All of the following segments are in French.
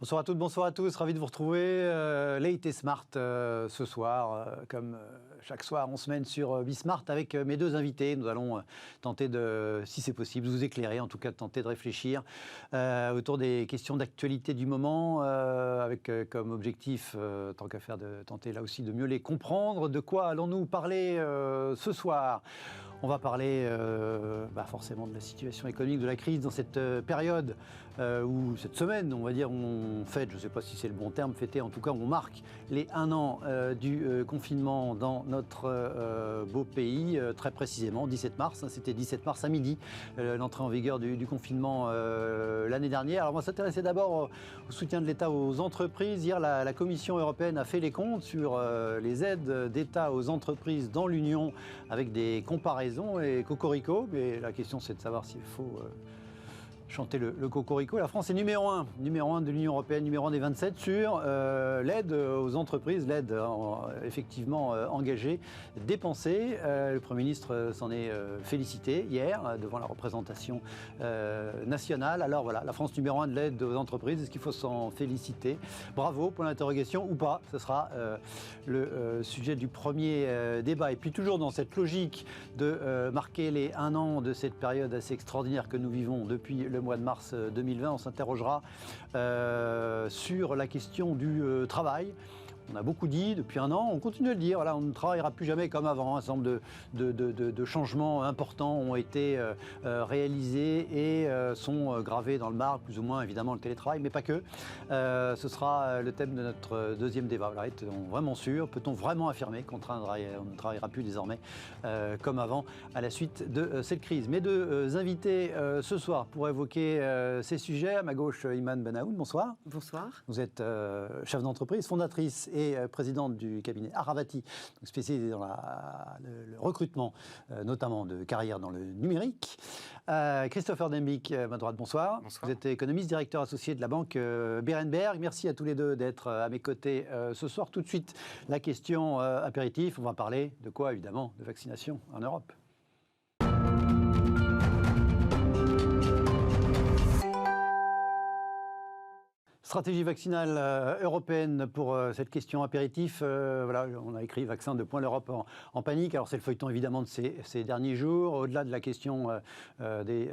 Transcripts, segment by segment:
Bonsoir à toutes, bonsoir à tous. Ravi de vous retrouver. Late et Smart ce soir, comme chaque soir en semaine sur Bismart avec mes deux invités. Nous allons tenter de, si c'est possible, vous éclairer, en tout cas de tenter de réfléchir autour des questions d'actualité du moment, avec comme objectif, tant qu'à faire, de tenter là aussi de mieux les comprendre. De quoi allons-nous parler ce soir ? On va parler forcément de la situation économique, de la crise dans cette période où cette semaine, on va dire, on fête, je ne sais pas si c'est le bon terme, fêter, en tout cas on marque les 1 an du confinement dans notre beau pays, très précisément 17 mars, c'était 17 mars à midi, l'entrée en vigueur du confinement l'année dernière. Alors on va s'intéresser d'abord au soutien de l'État aux entreprises. Hier, la Commission européenne a fait les comptes sur les aides d'État aux entreprises dans l'Union avec des comparaisons et cocorico, mais la question c'est de savoir s'il faut chanter le cocorico. La France est numéro 1 de l'Union européenne, numéro 1 des 27 sur l'aide aux entreprises, l'aide effectivement engagée, dépensée. Le Premier ministre s'en est félicité hier devant la représentation nationale. Alors voilà, la France numéro 1 de l'aide aux entreprises, est-ce qu'il faut s'en féliciter? Bravo, point d'interrogation, ou pas? Ce sera le sujet du premier débat. Et puis toujours dans cette logique de marquer les 1 an de cette période assez extraordinaire que nous vivons depuis le mois de mars 2020, on s'interrogera sur la question du travail. On a beaucoup dit depuis 1 an, on continue à le dire, voilà, on ne travaillera plus jamais comme avant. Un certain nombre de changements importants ont été réalisés et sont gravés dans le marbre, plus ou moins évidemment le télétravail, mais pas que. Ce sera le thème de notre deuxième débat. Voilà, est-on vraiment sûr? Peut-on vraiment affirmer qu'on ne travaillera plus désormais comme avant à la suite de cette crise? Mes deux invités ce soir pour évoquer ces sujets. À ma gauche, Iman Benaoun, bonsoir. Bonsoir. Vous êtes chef d'entreprise, fondatrice et présidente du cabinet Aravati, spécialisé dans le recrutement, notamment de carrières dans le numérique. Christopher Dembicq, à ma droite, bonsoir. Bonsoir. Vous êtes économiste, directeur associé de la banque Berenberg. Merci à tous les deux d'être à mes côtés ce soir. Tout de suite, la question apéritif. On va parler de quoi, évidemment? De vaccination en Europe. Stratégie vaccinale européenne pour cette question apéritif. Voilà, on a écrit vaccin de point l'Europe en panique. Alors c'est le feuilleton évidemment de ces derniers jours. Au-delà de la question des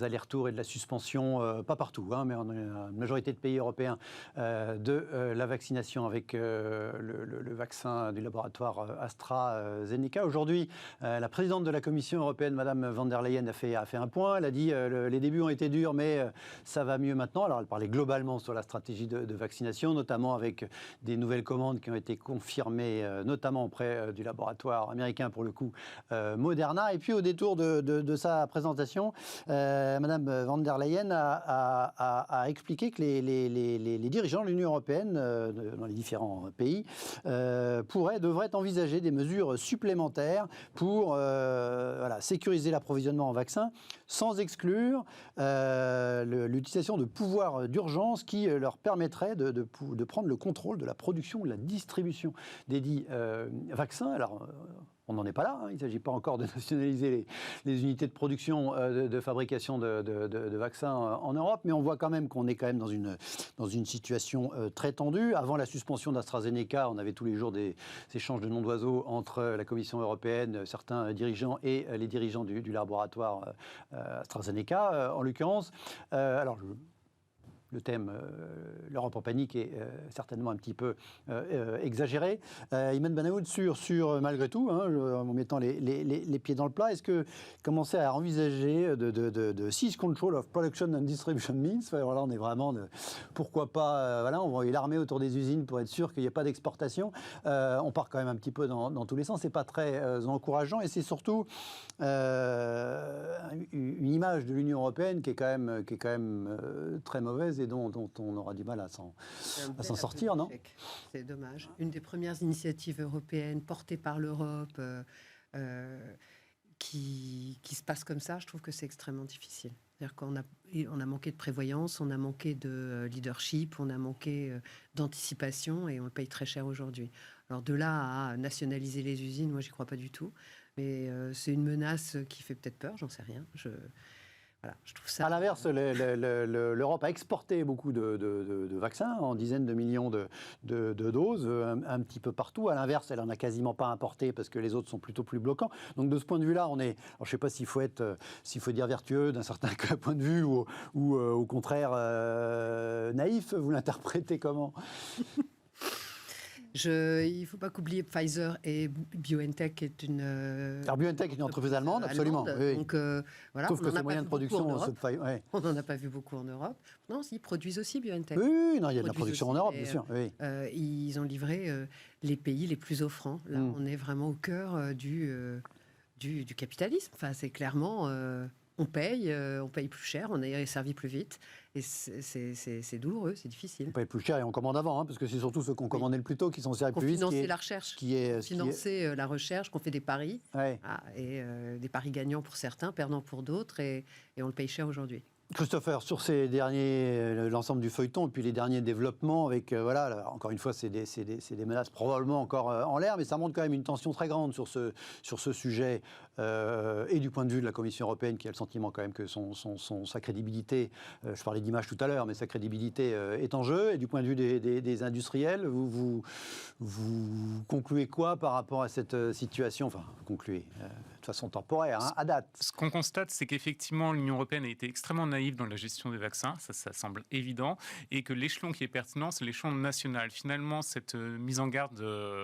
allers-retours et de la suspension, pas partout, hein, mais en une majorité de pays européens, de la vaccination avec le vaccin du laboratoire AstraZeneca. Aujourd'hui, la présidente de la Commission européenne, Madame von der Leyen, a fait un point. Elle a dit les débuts ont été durs, mais ça va mieux maintenant. Alors elle parlait globalement sur la stratégie de vaccination, notamment avec des nouvelles commandes qui ont été confirmées, notamment auprès du laboratoire américain, pour le coup, Moderna. Et puis, au détour de sa présentation, Madame von der Leyen a expliqué que les dirigeants de l'Union européenne, dans les différents pays, devraient envisager des mesures supplémentaires pour sécuriser l'approvisionnement en vaccins, sans exclure l'utilisation de pouvoirs d'urgence qui leur permettrait de prendre le contrôle de la production, de la distribution des dits vaccins. Alors, on n'en est pas là, hein. Il ne s'agit pas encore de nationaliser les unités de production, de fabrication de vaccins en Europe, mais on voit quand même qu'on est quand même dans une situation très tendue. Avant la suspension d'AstraZeneca, on avait tous les jours des échanges de noms d'oiseaux entre la Commission européenne, certains dirigeants et les dirigeants du laboratoire AstraZeneca, en l'occurrence. Le thème, l'Europe en panique, est certainement un petit peu exagéré. Iman Benaoun, malgré tout, hein, en mettant les pieds dans le plat, est-ce que commencer à envisager de seize control of production and distribution means, alors là on est vraiment pourquoi pas, on va envoyer l'armée autour des usines pour être sûr qu'il n'y ait pas d'exportation. On part quand même un petit peu dans tous les sens, c'est pas très encourageant, et c'est surtout une image de l'Union européenne qui est quand même très mauvaise et dont on aura du mal à s'en sortir, non? C'est dommage. Une des premières initiatives européennes portées par l'Europe qui se passe comme ça, je trouve que c'est extrêmement difficile. C'est-à-dire qu'on a manqué de prévoyance, on a manqué de leadership, on a manqué d'anticipation et on le paye très cher aujourd'hui. Alors de là à nationaliser les usines, moi j'y crois pas du tout. Mais c'est une menace qui fait peut-être peur, j'en sais rien. Voilà, je trouve ça. À l'inverse, l'Europe a exporté beaucoup de vaccins, en dizaines de millions de doses, un petit peu partout. À l'inverse, elle n'en a quasiment pas importé parce que les autres sont plutôt plus bloquants. Donc de ce point de vue-là, on est. Alors, je ne sais pas s'il faut dire vertueux d'un certain point de vue ou au contraire naïf. Vous l'interprétez comment? Il ne faut pas qu'oublier Pfizer et BioNTech est une. Alors BioNTech est une entreprise allemande, absolument. Oui. Donc voilà. Sauf que ces moyens de production, on n'en a pas vu beaucoup en Europe. Non, ils produisent aussi BioNTech. Oui, non, il y a de la production en Europe, bien sûr. Oui. Ils ont livré les pays les plus offrants. Là, on est vraiment au cœur du capitalisme. Enfin, c'est clairement. On paye plus cher, on est servi plus vite, et c'est douloureux, c'est difficile. On paye plus cher et on commande avant, parce que c'est surtout ceux qui ont commandé le plus tôt qui sont servis plus vite. Financer la recherche, financer la recherche, qu'on fait des paris, et des paris gagnants pour certains, perdants pour d'autres, et on le paye cher aujourd'hui. Christopher, sur ces derniers, l'ensemble du feuilleton et puis les derniers développements, avec encore une fois, c'est des menaces probablement encore en l'air, mais ça montre quand même une tension très grande sur ce sujet et du point de vue de la Commission européenne qui a le sentiment quand même que sa crédibilité, je parlais d'image tout à l'heure, mais sa crédibilité est en jeu, et du point de vue des industriels, vous concluez quoi par rapport à cette situation? Enfin, vous concluez de façon temporaire, à date. Ce qu'on constate, c'est qu'effectivement, l'Union européenne a été extrêmement naïve dans la gestion des vaccins, ça semble évident, et que l'échelon qui est pertinent, c'est l'échelon national. Finalement, cette mise en garde,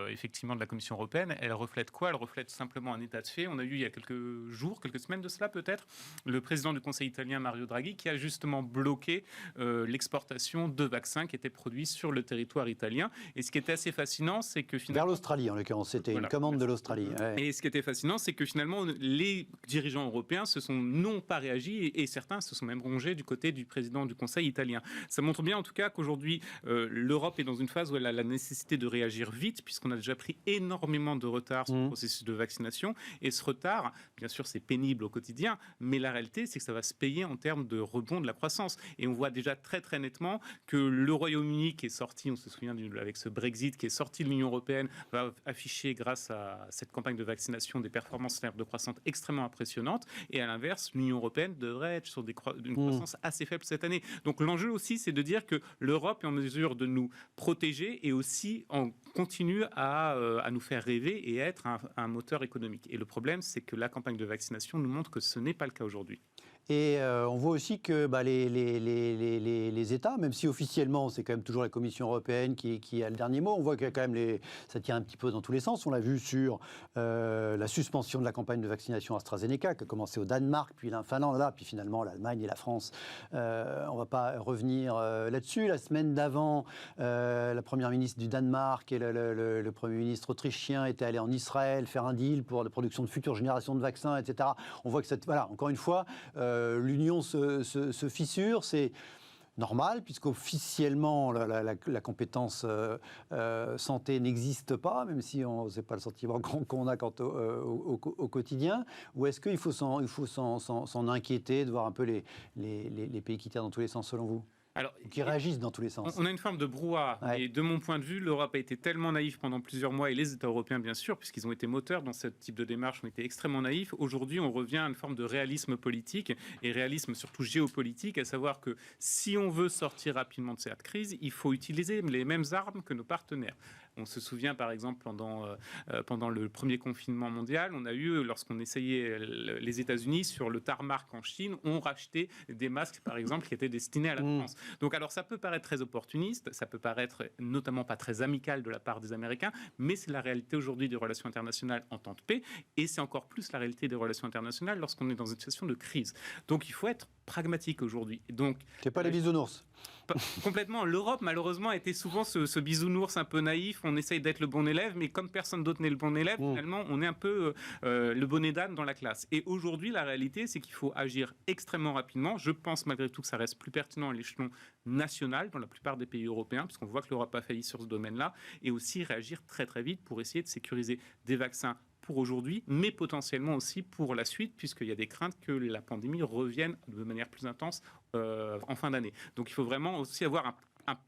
effectivement, de la Commission européenne, elle reflète quoi? Elle reflète simplement un état de fait. On a eu il y a quelques jours, quelques semaines de cela peut-être, le président du Conseil italien, Mario Draghi, qui a justement bloqué l'exportation de vaccins qui étaient produits sur le territoire italien. Et ce qui était assez fascinant, c'est que finalement... Vers l'Australie, en l'occurrence, c'était une commande de l'Australie. Ouais. Et ce qui était fascinant, c'est que finalement, les dirigeants européens se sont non pas réagis et certains se sont même rongés du côté du président du Conseil italien. Ça montre bien en tout cas qu'aujourd'hui l'Europe est dans une phase où elle a la nécessité de réagir vite puisqu'on a déjà pris énormément de retard sur le processus de vaccination, et ce retard, bien sûr c'est pénible au quotidien, mais la réalité c'est que ça va se payer en termes de rebond de la croissance, et on voit déjà très très nettement que le Royaume-Uni qui est sorti, on se souvient avec ce Brexit, qui est sorti de l'Union européenne, va afficher grâce à cette campagne de vaccination des performances de croissance extrêmement impressionnante, et à l'inverse, l'Union européenne devrait être sur une croissance assez faible cette année. Donc l'enjeu aussi, c'est de dire que l'Europe est en mesure de nous protéger et aussi on continue à nous faire rêver et être un moteur économique. Et le problème, c'est que la campagne de vaccination nous montre que ce n'est pas le cas aujourd'hui. Et on voit aussi que les États, même si officiellement c'est quand même toujours la Commission européenne qui a le dernier mot, on voit que quand même ça tient un petit peu dans tous les sens. On l'a vu sur la suspension de la campagne de vaccination AstraZeneca qui a commencé au Danemark, puis la Finlande, puis finalement l'Allemagne et la France. On ne va pas revenir là-dessus. La semaine d'avant, la première ministre du Danemark et le premier ministre autrichien étaient allés en Israël faire un deal pour la production de futures générations de vaccins, etc. On voit que encore une fois, l'Union se fissure, c'est normal, puisqu'officiellement la compétence santé n'existe pas, même si ce n'est pas le sentiment qu'on a au quotidien. Ou est-ce qu'il faut s'en inquiéter de voir un peu les pays qui tirent dans tous les sens, selon vous? Alors, qui réagissent dans tous les sens. On a une forme de brouhaha. Ouais. Et de mon point de vue, l'Europe a été tellement naïve pendant plusieurs mois, et les États européens, bien sûr, puisqu'ils ont été moteurs dans ce type de démarche, ont été extrêmement naïfs. Aujourd'hui, on revient à une forme de réalisme politique, et réalisme surtout géopolitique, à savoir que si on veut sortir rapidement de cette crise, il faut utiliser les mêmes armes que nos partenaires. On se souvient, par exemple, pendant le premier confinement mondial, on a eu, lorsqu'on essayait les États-Unis sur le tarmac en Chine, ont racheté des masques, par exemple, qui étaient destinés à la France. Donc, alors, ça peut paraître très opportuniste, ça peut paraître notamment pas très amical de la part des Américains, mais c'est la réalité aujourd'hui des relations internationales en temps de paix, et c'est encore plus la réalité des relations internationales lorsqu'on est dans une situation de crise. Donc, il faut être pragmatique aujourd'hui. Donc, c'est pas les bisounours. Complètement. L'Europe, malheureusement, était souvent ce bisounours un peu naïf. On essaye d'être le bon élève, mais comme personne d'autre n'est le bon élève, finalement, on est un peu le bonnet d'âne dans la classe. Et aujourd'hui, la réalité, c'est qu'il faut agir extrêmement rapidement. Je pense malgré tout que ça reste plus pertinent à l'échelon national dans la plupart des pays européens, parce qu'on voit que l'Europe a failli sur ce domaine-là, et aussi réagir très très vite pour essayer de sécuriser des vaccins pour aujourd'hui, mais potentiellement aussi pour la suite, puisqu'il y a des craintes que la pandémie revienne de manière plus intense en fin d'année. Donc il faut vraiment aussi avoir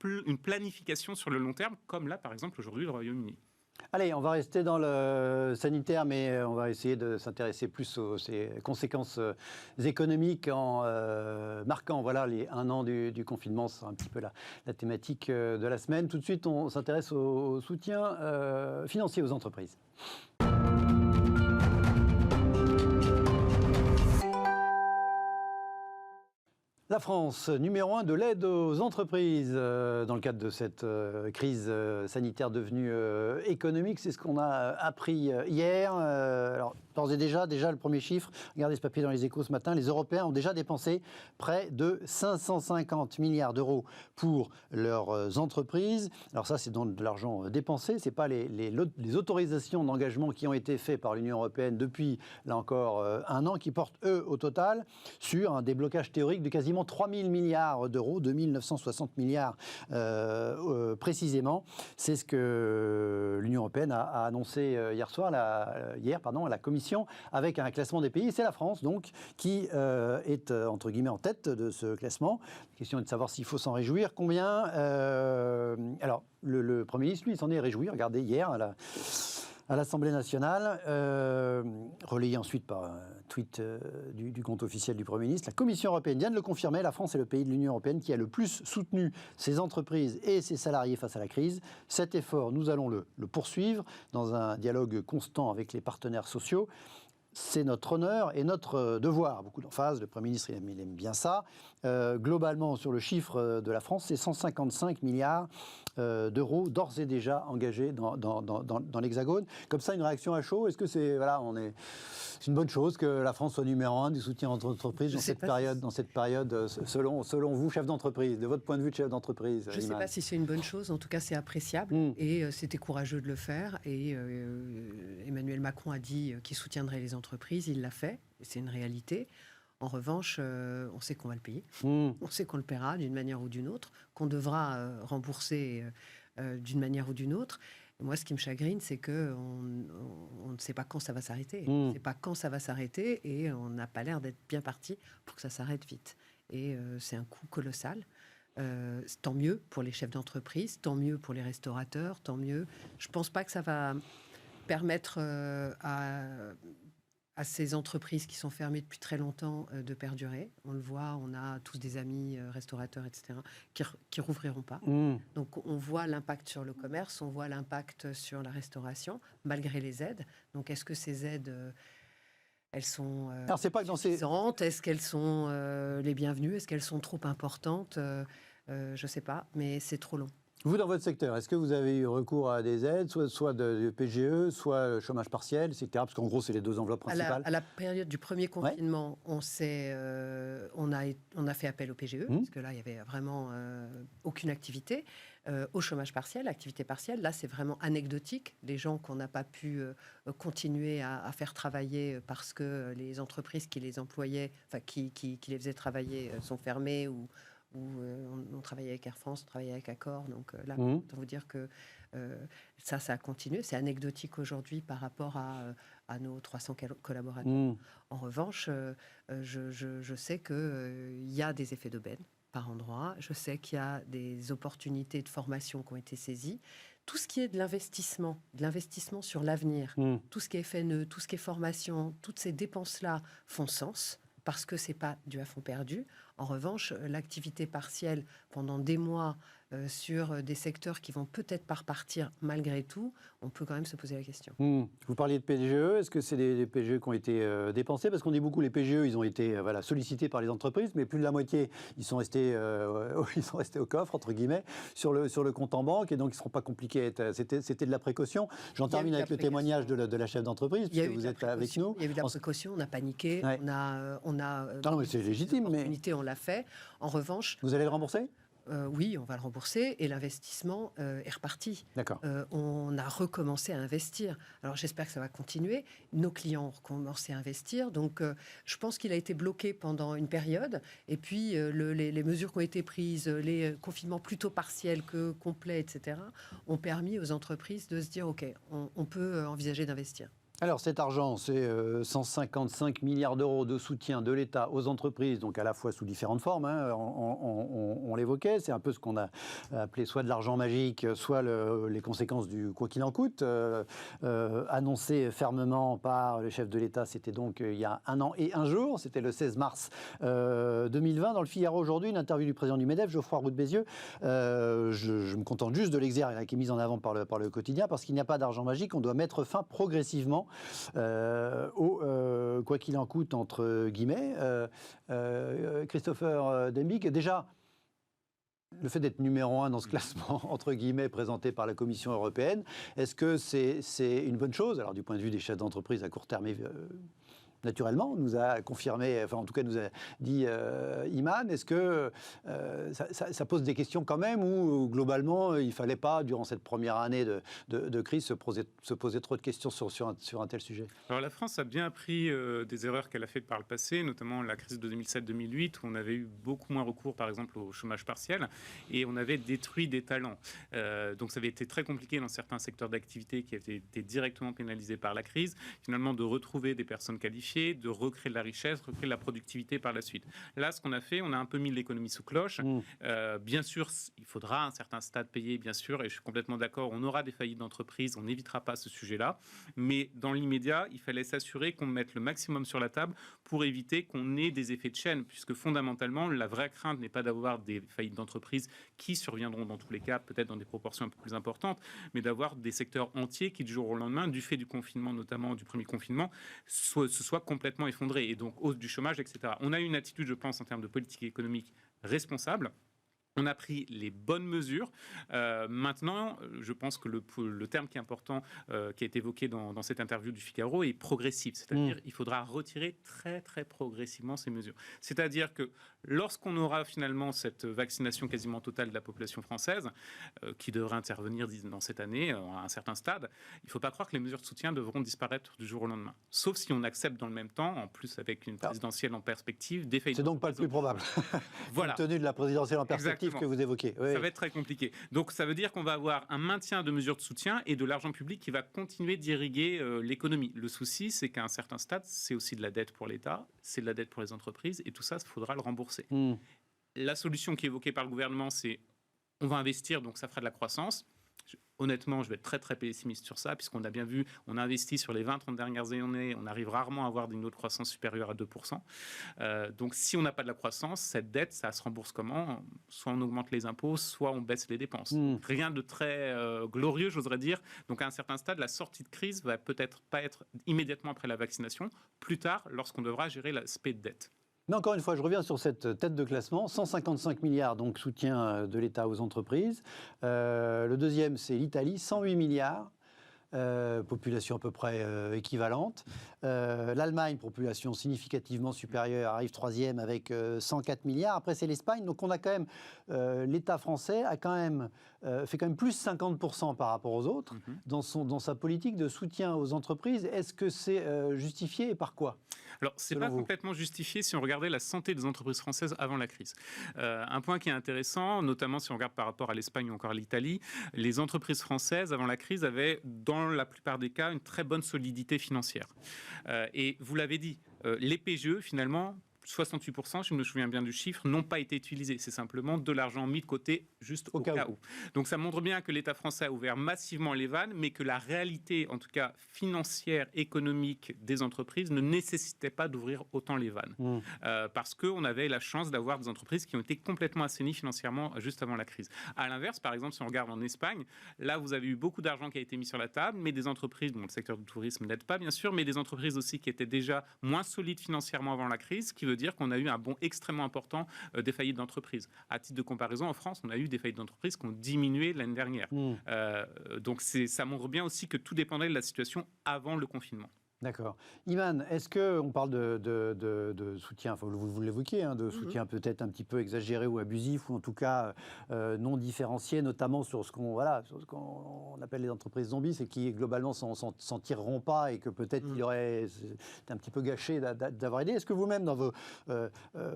une planification sur le long terme, comme là, par exemple, aujourd'hui, le Royaume-Uni. Allez, on va rester dans le sanitaire, mais on va essayer de s'intéresser plus aux ces conséquences économiques en marquant les 1 an du confinement. C'est un petit peu la thématique de la semaine. Tout de suite, on s'intéresse au soutien financier aux entreprises. La France, numéro 1 de l'aide aux entreprises dans le cadre de cette crise sanitaire devenue économique. C'est ce qu'on a appris hier. Alors, d'ores et déjà, le premier chiffre, regardez ce papier dans les Échos ce matin, les Européens ont déjà dépensé près de 550 milliards d'euros pour leurs entreprises. Alors ça, c'est donc de l'argent dépensé. Ce n'est pas les autorisations d'engagement qui ont été faites par l'Union européenne depuis, là encore, 1 an, qui portent, eux, au total, sur un déblocage théorique de quasiment 3 000 milliards d'euros, 2 960 milliards précisément. C'est ce que l'Union européenne a annoncé hier à la Commission, avec un classement des pays. C'est la France, donc, qui est, entre guillemets, en tête de ce classement. La question est de savoir s'il faut s'en réjouir. Combien Alors, le Premier ministre, lui, s'en est réjoui. Regardez, hier, à l'Assemblée nationale, relayé ensuite par un tweet du compte officiel du Premier ministre. La Commission européenne vient de le confirmer, la France est le pays de l'Union européenne qui a le plus soutenu ses entreprises et ses salariés face à la crise. Cet effort, nous allons le poursuivre dans un dialogue constant avec les partenaires sociaux. C'est notre honneur et notre devoir. Beaucoup d'emphase, le Premier ministre il aime bien ça. Globalement, sur le chiffre de la France, c'est 155 milliards d'euros d'ores et déjà engagés dans l'Hexagone. Comme ça, une réaction à chaud, est-ce que c'est une bonne chose que la France soit numéro 1 du soutien aux entreprises dans cette période, selon vous, chef d'entreprise, de votre point de vue de chef d'entreprise? Je ne sais pas si c'est une bonne chose, en tout cas c'est appréciable et c'était courageux de le faire et Emmanuel Macron a dit qu'il soutiendrait les entreprises, il l'a fait, c'est une réalité. En revanche, on sait qu'on va le payer, on sait qu'on le paiera d'une manière ou d'une autre, qu'on devra rembourser d'une manière ou d'une autre. Moi, ce qui me chagrine, c'est qu'on ne sait pas quand ça va s'arrêter. On ne sait pas quand ça va s'arrêter et on n'a pas l'air d'être bien parti pour que ça s'arrête vite. Et c'est un coût colossal. Tant mieux pour les chefs d'entreprise, tant mieux pour les restaurateurs, tant mieux. Je ne pense pas que ça va permettre à ces entreprises qui sont fermées depuis très longtemps de perdurer. On le voit, on a tous des amis restaurateurs, etc., qui rouvriront pas. Donc on voit l'impact sur le commerce, on voit l'impact sur la restauration, malgré les aides. Donc est-ce que ces aides, elles sont suffisantes? Est-ce qu'elles sont les bienvenues? Est-ce qu'elles sont trop importantes? Je ne sais pas, mais c'est trop long. Vous, dans votre secteur, est-ce que vous avez eu recours à des aides, soit de PGE, soit chômage partiel, etc. Parce qu'en gros, c'est les 2 enveloppes principales. À la période du premier confinement, on a fait appel au PGE, parce que là, il n'y avait vraiment aucune activité. Au chômage partiel, activité partielle, là, c'est vraiment anecdotique. Les gens qu'on n'a pas pu continuer à faire travailler parce que les entreprises qui les employaient, enfin, qui les faisaient travailler sont fermées ou on travaillait avec Air France, on travaillait avec Accor, donc là, autant vous dire que ça a continué. C'est anecdotique aujourd'hui par rapport à nos 300 collaborateurs. En revanche, je sais qu'il y a des effets d'aubaine par endroit. Je sais qu'il y a des opportunités de formation qui ont été saisies. Tout ce qui est de l'investissement sur l'avenir, tout ce qui est FNE, tout ce qui est formation, toutes ces dépenses-là font sens parce que c'est pas du à fond perdu. En revanche, l'activité partielle pendant des mois sur des secteurs qui vont peut-être pas repartir malgré tout, on peut quand même se poser la question. Vous parliez de PGE, est-ce que c'est des PGE qui ont été dépensés? Parce qu'on dit beaucoup les PGE, ils ont été sollicités par les entreprises, mais plus de la moitié, ils sont restés au coffre, entre guillemets, sur le compte en banque, et donc ils ne seront pas compliqués. C'était de la précaution. J'en termine avec le témoignage de la chef d'entreprise, puisque vous êtes avec nous. Il y a eu de la précaution, on a paniqué, on a non, mais c'est légitime, mais on l'a fait. En revanche, vous allez le rembourser? Oui, on va le rembourser et l'investissement est reparti. D'accord. On a recommencé à investir. Alors j'espère que ça va continuer. Nos clients ont recommencé à investir. Donc je pense qu'il a été bloqué pendant une période. Et puis les mesures qui ont été prises, les confinements plutôt partiels que complets, etc., ont permis aux entreprises de se dire, OK, on peut envisager d'investir. Alors cet argent, c'est 155 milliards d'euros de soutien de l'État aux entreprises, donc à la fois sous différentes formes, hein, on l'évoquait, c'est un peu ce qu'on a appelé soit de l'argent magique, soit les conséquences du quoi qu'il en coûte, annoncé fermement par le chef de l'État, c'était donc il y a 1 an et 1 jour, c'était le 16 mars 2020. Dans le Figaro aujourd'hui, une interview du président du MEDEF, Geoffroy Roux de Bézieux, je me contente juste de l'exergue qui est mise en avant par le quotidien, parce qu'il n'y a pas d'argent magique, on doit mettre fin progressivement au quoi qu'il en coûte, entre guillemets. Christopher Dembicke, déjà, le fait d'être numéro 1 dans ce classement, entre guillemets, présenté par la Commission européenne, est-ce que c'est une bonne chose? Alors, du point de vue des chefs d'entreprise à court terme, naturellement, nous a confirmé, enfin en tout cas nous a dit Iman, est-ce que ça pose des questions quand même, ou globalement il ne fallait pas, durant cette première année de crise, se poser trop de questions sur un tel sujet? Alors la France a bien appris des erreurs qu'elle a faites par le passé, notamment la crise de 2007-2008, où on avait eu beaucoup moins recours par exemple au chômage partiel, et on avait détruit des talents. Donc ça avait été très compliqué dans certains secteurs d'activité qui avaient été directement pénalisés par la crise, finalement de retrouver des personnes qualifiées, de recréer de la richesse, recréer de la productivité par la suite. Là, ce qu'on a fait, on a un peu mis l'économie sous cloche. Bien sûr, il faudra à un certain stade payer, bien sûr, et je suis complètement d'accord, on aura des faillites d'entreprise, on n'évitera pas ce sujet-là, mais dans l'immédiat, il fallait s'assurer qu'on mette le maximum sur la table pour éviter qu'on ait des effets de chaîne, puisque fondamentalement, la vraie crainte n'est pas d'avoir des faillites d'entreprise qui surviendront dans tous les cas, peut-être dans des proportions un peu plus importantes, mais d'avoir des secteurs entiers qui, du jour au lendemain, du fait du confinement, notamment du premier confinement, se soient complètement effondrés, et donc hausse du chômage, etc. On a eu une attitude, je pense, en termes de politique économique responsable. On a pris les bonnes mesures. Maintenant, je pense que le terme qui est important, qui a été évoqué dans cette interview du Figaro, est progressif. C'est-à-dire qu'il faudra retirer très, très progressivement ces mesures. C'est-à-dire que lorsqu'on aura finalement cette vaccination quasiment totale de la population française, qui devrait intervenir dans cette année, à un certain stade, il ne faut pas croire que les mesures de soutien devront disparaître du jour au lendemain. Sauf si on accepte dans le même temps, en plus avec une présidentielle en perspective, des faillites. C'est donc pas le plus probable, voilà. Compte tenu de la présidentielle en perspective que vous évoquez. Oui. Ça va être très compliqué. Donc ça veut dire qu'on va avoir un maintien de mesures de soutien et de l'argent public qui va continuer d'irriguer l'économie. Le souci, c'est qu'à un certain stade, c'est aussi de la dette pour l'État, c'est de la dette pour les entreprises, et tout ça, il faudra le rembourser. La solution qui est évoquée par le gouvernement, c'est on va investir, donc ça fera de la croissance. Honnêtement, je vais être très très pessimiste sur ça, puisqu'on a bien vu, on a investi sur les 20-30 dernières années, on arrive rarement à avoir une autre croissance supérieure à 2%. Donc si on n'a pas de la croissance, cette dette, ça se rembourse comment? Soit on augmente les impôts, soit on baisse les dépenses. Rien de très glorieux, j'oserais dire. Donc à un certain stade, la sortie de crise va peut-être pas être immédiatement après la vaccination, plus tard, lorsqu'on devra gérer l'aspect de dette. Mais encore une fois, je reviens sur cette tête de classement. 155 milliards, donc soutien de l'État aux entreprises. Le deuxième, c'est l'Italie, 108 milliards. Population à peu près équivalente. L'Allemagne, population significativement supérieure, arrive troisième avec 104 milliards. Après, c'est l'Espagne. Donc, on a quand même l'État français a quand même fait quand même plus 50% par rapport aux autres dans sa politique de soutien aux entreprises. Est-ce que c'est justifié et par quoi? Alors, ce n'est pas complètement justifié si on regardait la santé des entreprises françaises avant la crise. Un point qui est intéressant, notamment si on regarde par rapport à l'Espagne ou encore à l'Italie, les entreprises françaises avant la crise avaient, dans la plupart des cas, une très bonne solidité financière. Et vous l'avez dit, les PGE, finalement, 68%, je me souviens bien du chiffre, n'ont pas été utilisés. C'est simplement de l'argent mis de côté juste au cas où. Donc ça montre bien que l'État français a ouvert massivement les vannes, mais que la réalité, en tout cas financière, économique des entreprises ne nécessitait pas d'ouvrir autant les vannes. Parce qu'on avait la chance d'avoir des entreprises qui ont été complètement assainies financièrement juste avant la crise. À l'inverse, par exemple, si on regarde en Espagne, là vous avez eu beaucoup d'argent qui a été mis sur la table, mais des entreprises, bon, le secteur du tourisme n'aide pas bien sûr, mais des entreprises aussi qui étaient déjà moins solides financièrement avant la crise, qui veut dire qu'on a eu un bond extrêmement important des faillites d'entreprises. À titre de comparaison, en France, on a eu des faillites d'entreprises qui ont diminué l'année dernière. Donc ça montre bien aussi que tout dépendait de la situation avant le confinement. D'accord. Iman, est-ce qu'on parle de soutien, enfin, vous l'évoquiez, hein, de soutien peut-être un petit peu exagéré ou abusif, ou en tout cas non différencié, notamment sur ce qu'on appelle les entreprises zombies, c'est qui globalement s'en tireront pas et que peut-être il aurait c'est un petit peu gâché d'avoir aidé. Est-ce que vous-même,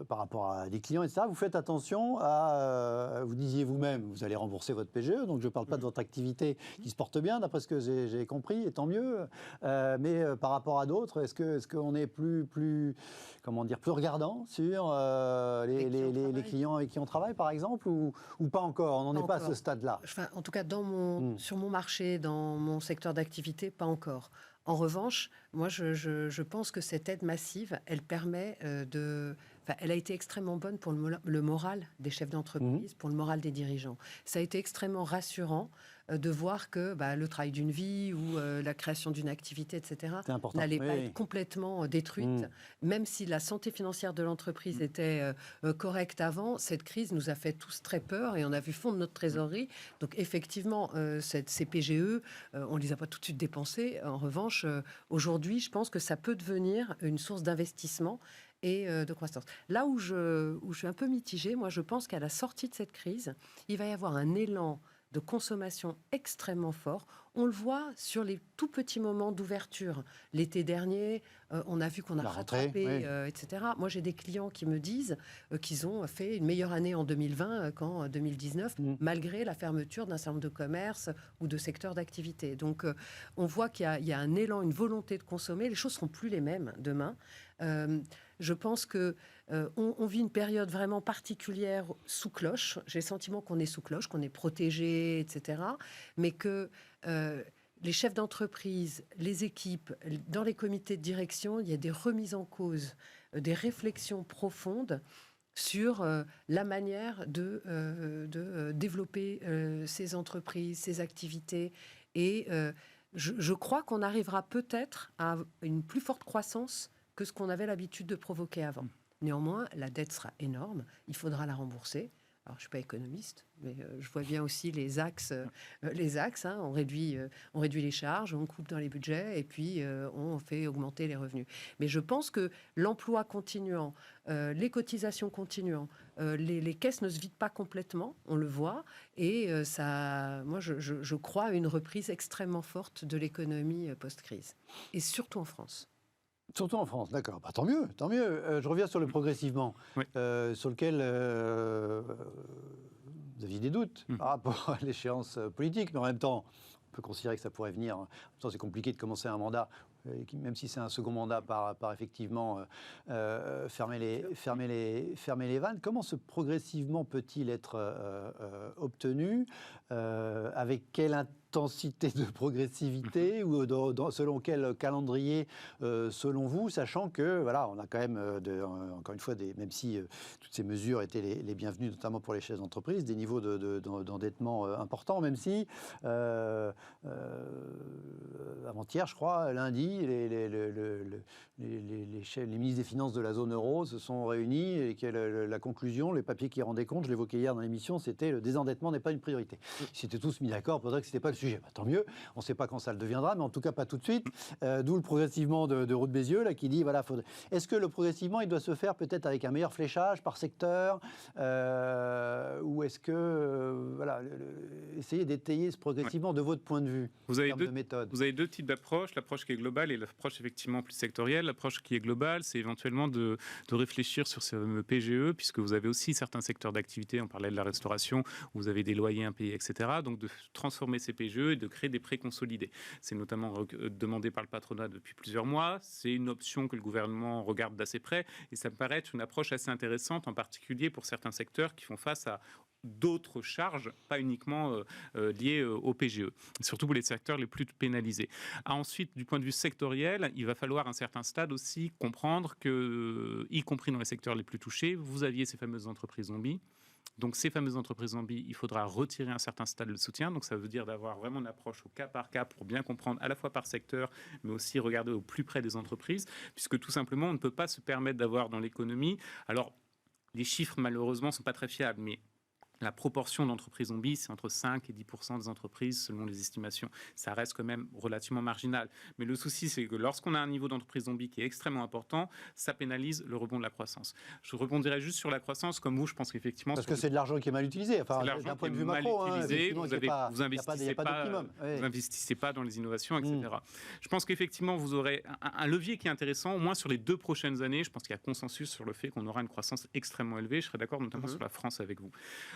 par rapport à des clients, etc., vous faites attention à, vous disiez vous-même, vous allez rembourser votre PGE, donc je ne parle pas de votre activité qui se porte bien, d'après ce que j'ai compris, et tant mieux, mais par rapport à d'autres, est-ce qu'on est plus regardant sur les clients avec qui on travaille, par exemple, ou pas encore? On n'en est pas à ce stade-là. Enfin, en tout cas, sur mon marché, dans mon secteur d'activité, pas encore. En revanche, moi, je pense que cette aide massive, elle permet elle a été extrêmement bonne pour le moral des chefs d'entreprise, pour le moral des dirigeants. Ça a été extrêmement rassurant de voir que le travail d'une vie ou la création d'une activité, etc., n'allait pas être complètement détruite. Même si la santé financière de l'entreprise était correcte avant, cette crise nous a fait tous très peur et on a vu fondre notre trésorerie. Donc effectivement, ces PGE, on ne les a pas tout de suite dépensés. En revanche, aujourd'hui, je pense que ça peut devenir une source d'investissement et de croissance. Là où je suis un peu mitigée, moi je pense qu'à la sortie de cette crise, il va y avoir un élan de consommation extrêmement fort. On le voit sur les tout petits moments d'ouverture. L'été dernier, on a vu qu'on a rattrapé, etc. Moi, j'ai des clients qui me disent qu'ils ont fait une meilleure année en 2020 qu'en 2019, malgré la fermeture d'un certain nombre de commerces ou de secteurs d'activité. Donc, on voit qu'il y a un élan, une volonté de consommer. Les choses ne seront plus les mêmes demain. Je pense que on vit une période vraiment particulière sous cloche. J'ai le sentiment qu'on est sous cloche, qu'on est protégé, etc. Mais que les chefs d'entreprise, les équipes, dans les comités de direction, il y a des remises en cause, des réflexions profondes sur la manière de développer ces entreprises, ces activités. Et je crois qu'on arrivera peut-être à une plus forte croissance que ce qu'on avait l'habitude de provoquer avant. Néanmoins, la dette sera énorme, il faudra la rembourser. Alors, je ne suis pas économiste, mais je vois bien aussi les axes. Hein, on réduit les charges, on coupe dans les budgets et puis on fait augmenter les revenus. Mais je pense que l'emploi continuant, les cotisations continuant, les caisses ne se vident pas complètement, on le voit. Et moi, je crois à une reprise extrêmement forte de l'économie post-crise. Et surtout en France. Surtout en France, d'accord. Tant mieux, tant mieux. Je reviens sur le progressivement, sur lequel vous aviez des doutes par rapport à l'échéance politique, mais en même temps, on peut considérer que ça pourrait venir. En même temps, c'est compliqué de commencer un mandat, même si c'est un second mandat, par effectivement fermer les vannes. Comment ce progressivement peut-il être obtenu, avec quelle intensité de progressivité, ou selon quel calendrier, selon vous, sachant que voilà, on a quand même encore une fois même si toutes ces mesures étaient les bienvenues, notamment pour les chefs d'entreprise, des niveaux d'endettement importants, même si avant-hier, je crois, lundi, les ministres des Finances de la zone euro se sont réunis et que la conclusion, les papiers qui rendaient compte, je l'évoquais hier dans l'émission, c'était le désendettement n'est pas une priorité. Ils s'étaient tous mis d'accord pour dire que ce n'était pas le sujet. Tant mieux, on ne sait pas quand ça le deviendra, mais en tout cas pas tout de suite. D'où le progressivement de Roux de Bézieux, là, qui dit, voilà, est-ce que le progressivement, il doit se faire peut-être avec un meilleur fléchage par secteur, ou est-ce que, essayer d'étayer ce progressivement de votre point de vue, en termes de méthode? Vous avez deux types d'approches, l'approche qui est globale et l'approche effectivement plus sectorielle. L'approche qui est globale, c'est éventuellement de réfléchir sur ces PGE, puisque vous avez aussi certains secteurs d'activité, on parlait de la restauration, où vous avez des loyers impayés, etc. Donc de transformer ces PGE et de créer des prêts consolidés. C'est notamment demandé par le patronat depuis plusieurs mois. C'est une option que le gouvernement regarde d'assez près et ça me paraît être une approche assez intéressante, en particulier pour certains secteurs qui font face à d'autres charges, pas uniquement liées au PGE, surtout pour les secteurs les plus pénalisés. Ensuite, du point de vue sectoriel, il va falloir à un certain stade aussi comprendre que, y compris dans les secteurs les plus touchés, vous aviez ces fameuses entreprises zombies. Donc ces fameuses entreprises zombies, il faudra retirer un certain stade de soutien. Donc ça veut dire d'avoir vraiment une approche au cas par cas pour bien comprendre à la fois par secteur, mais aussi regarder au plus près des entreprises, puisque tout simplement, on ne peut pas se permettre d'avoir dans l'économie... Alors, les chiffres, malheureusement, ne sont pas très fiables, mais La proportion d'entreprises zombies, c'est entre 5 et 10% des entreprises, selon les estimations. Ça reste quand même relativement marginal. Mais le souci, c'est que lorsqu'on a un niveau d'entreprise zombie qui est extrêmement important, ça pénalise le rebond de la croissance. Je rebondirai juste sur la croissance. Comme vous, je pense qu'effectivement... Parce que c'est de l'argent qui est mal utilisé. Enfin, d'un point de vue macro, vous investissez pas dans les innovations, etc. Je pense qu'effectivement, vous aurez un levier qui est intéressant, au moins sur les 2 prochaines années. Je pense qu'il y a consensus sur le fait qu'on aura une croissance extrêmement élevée. Je serais d'accord notamment sur la France avec vous.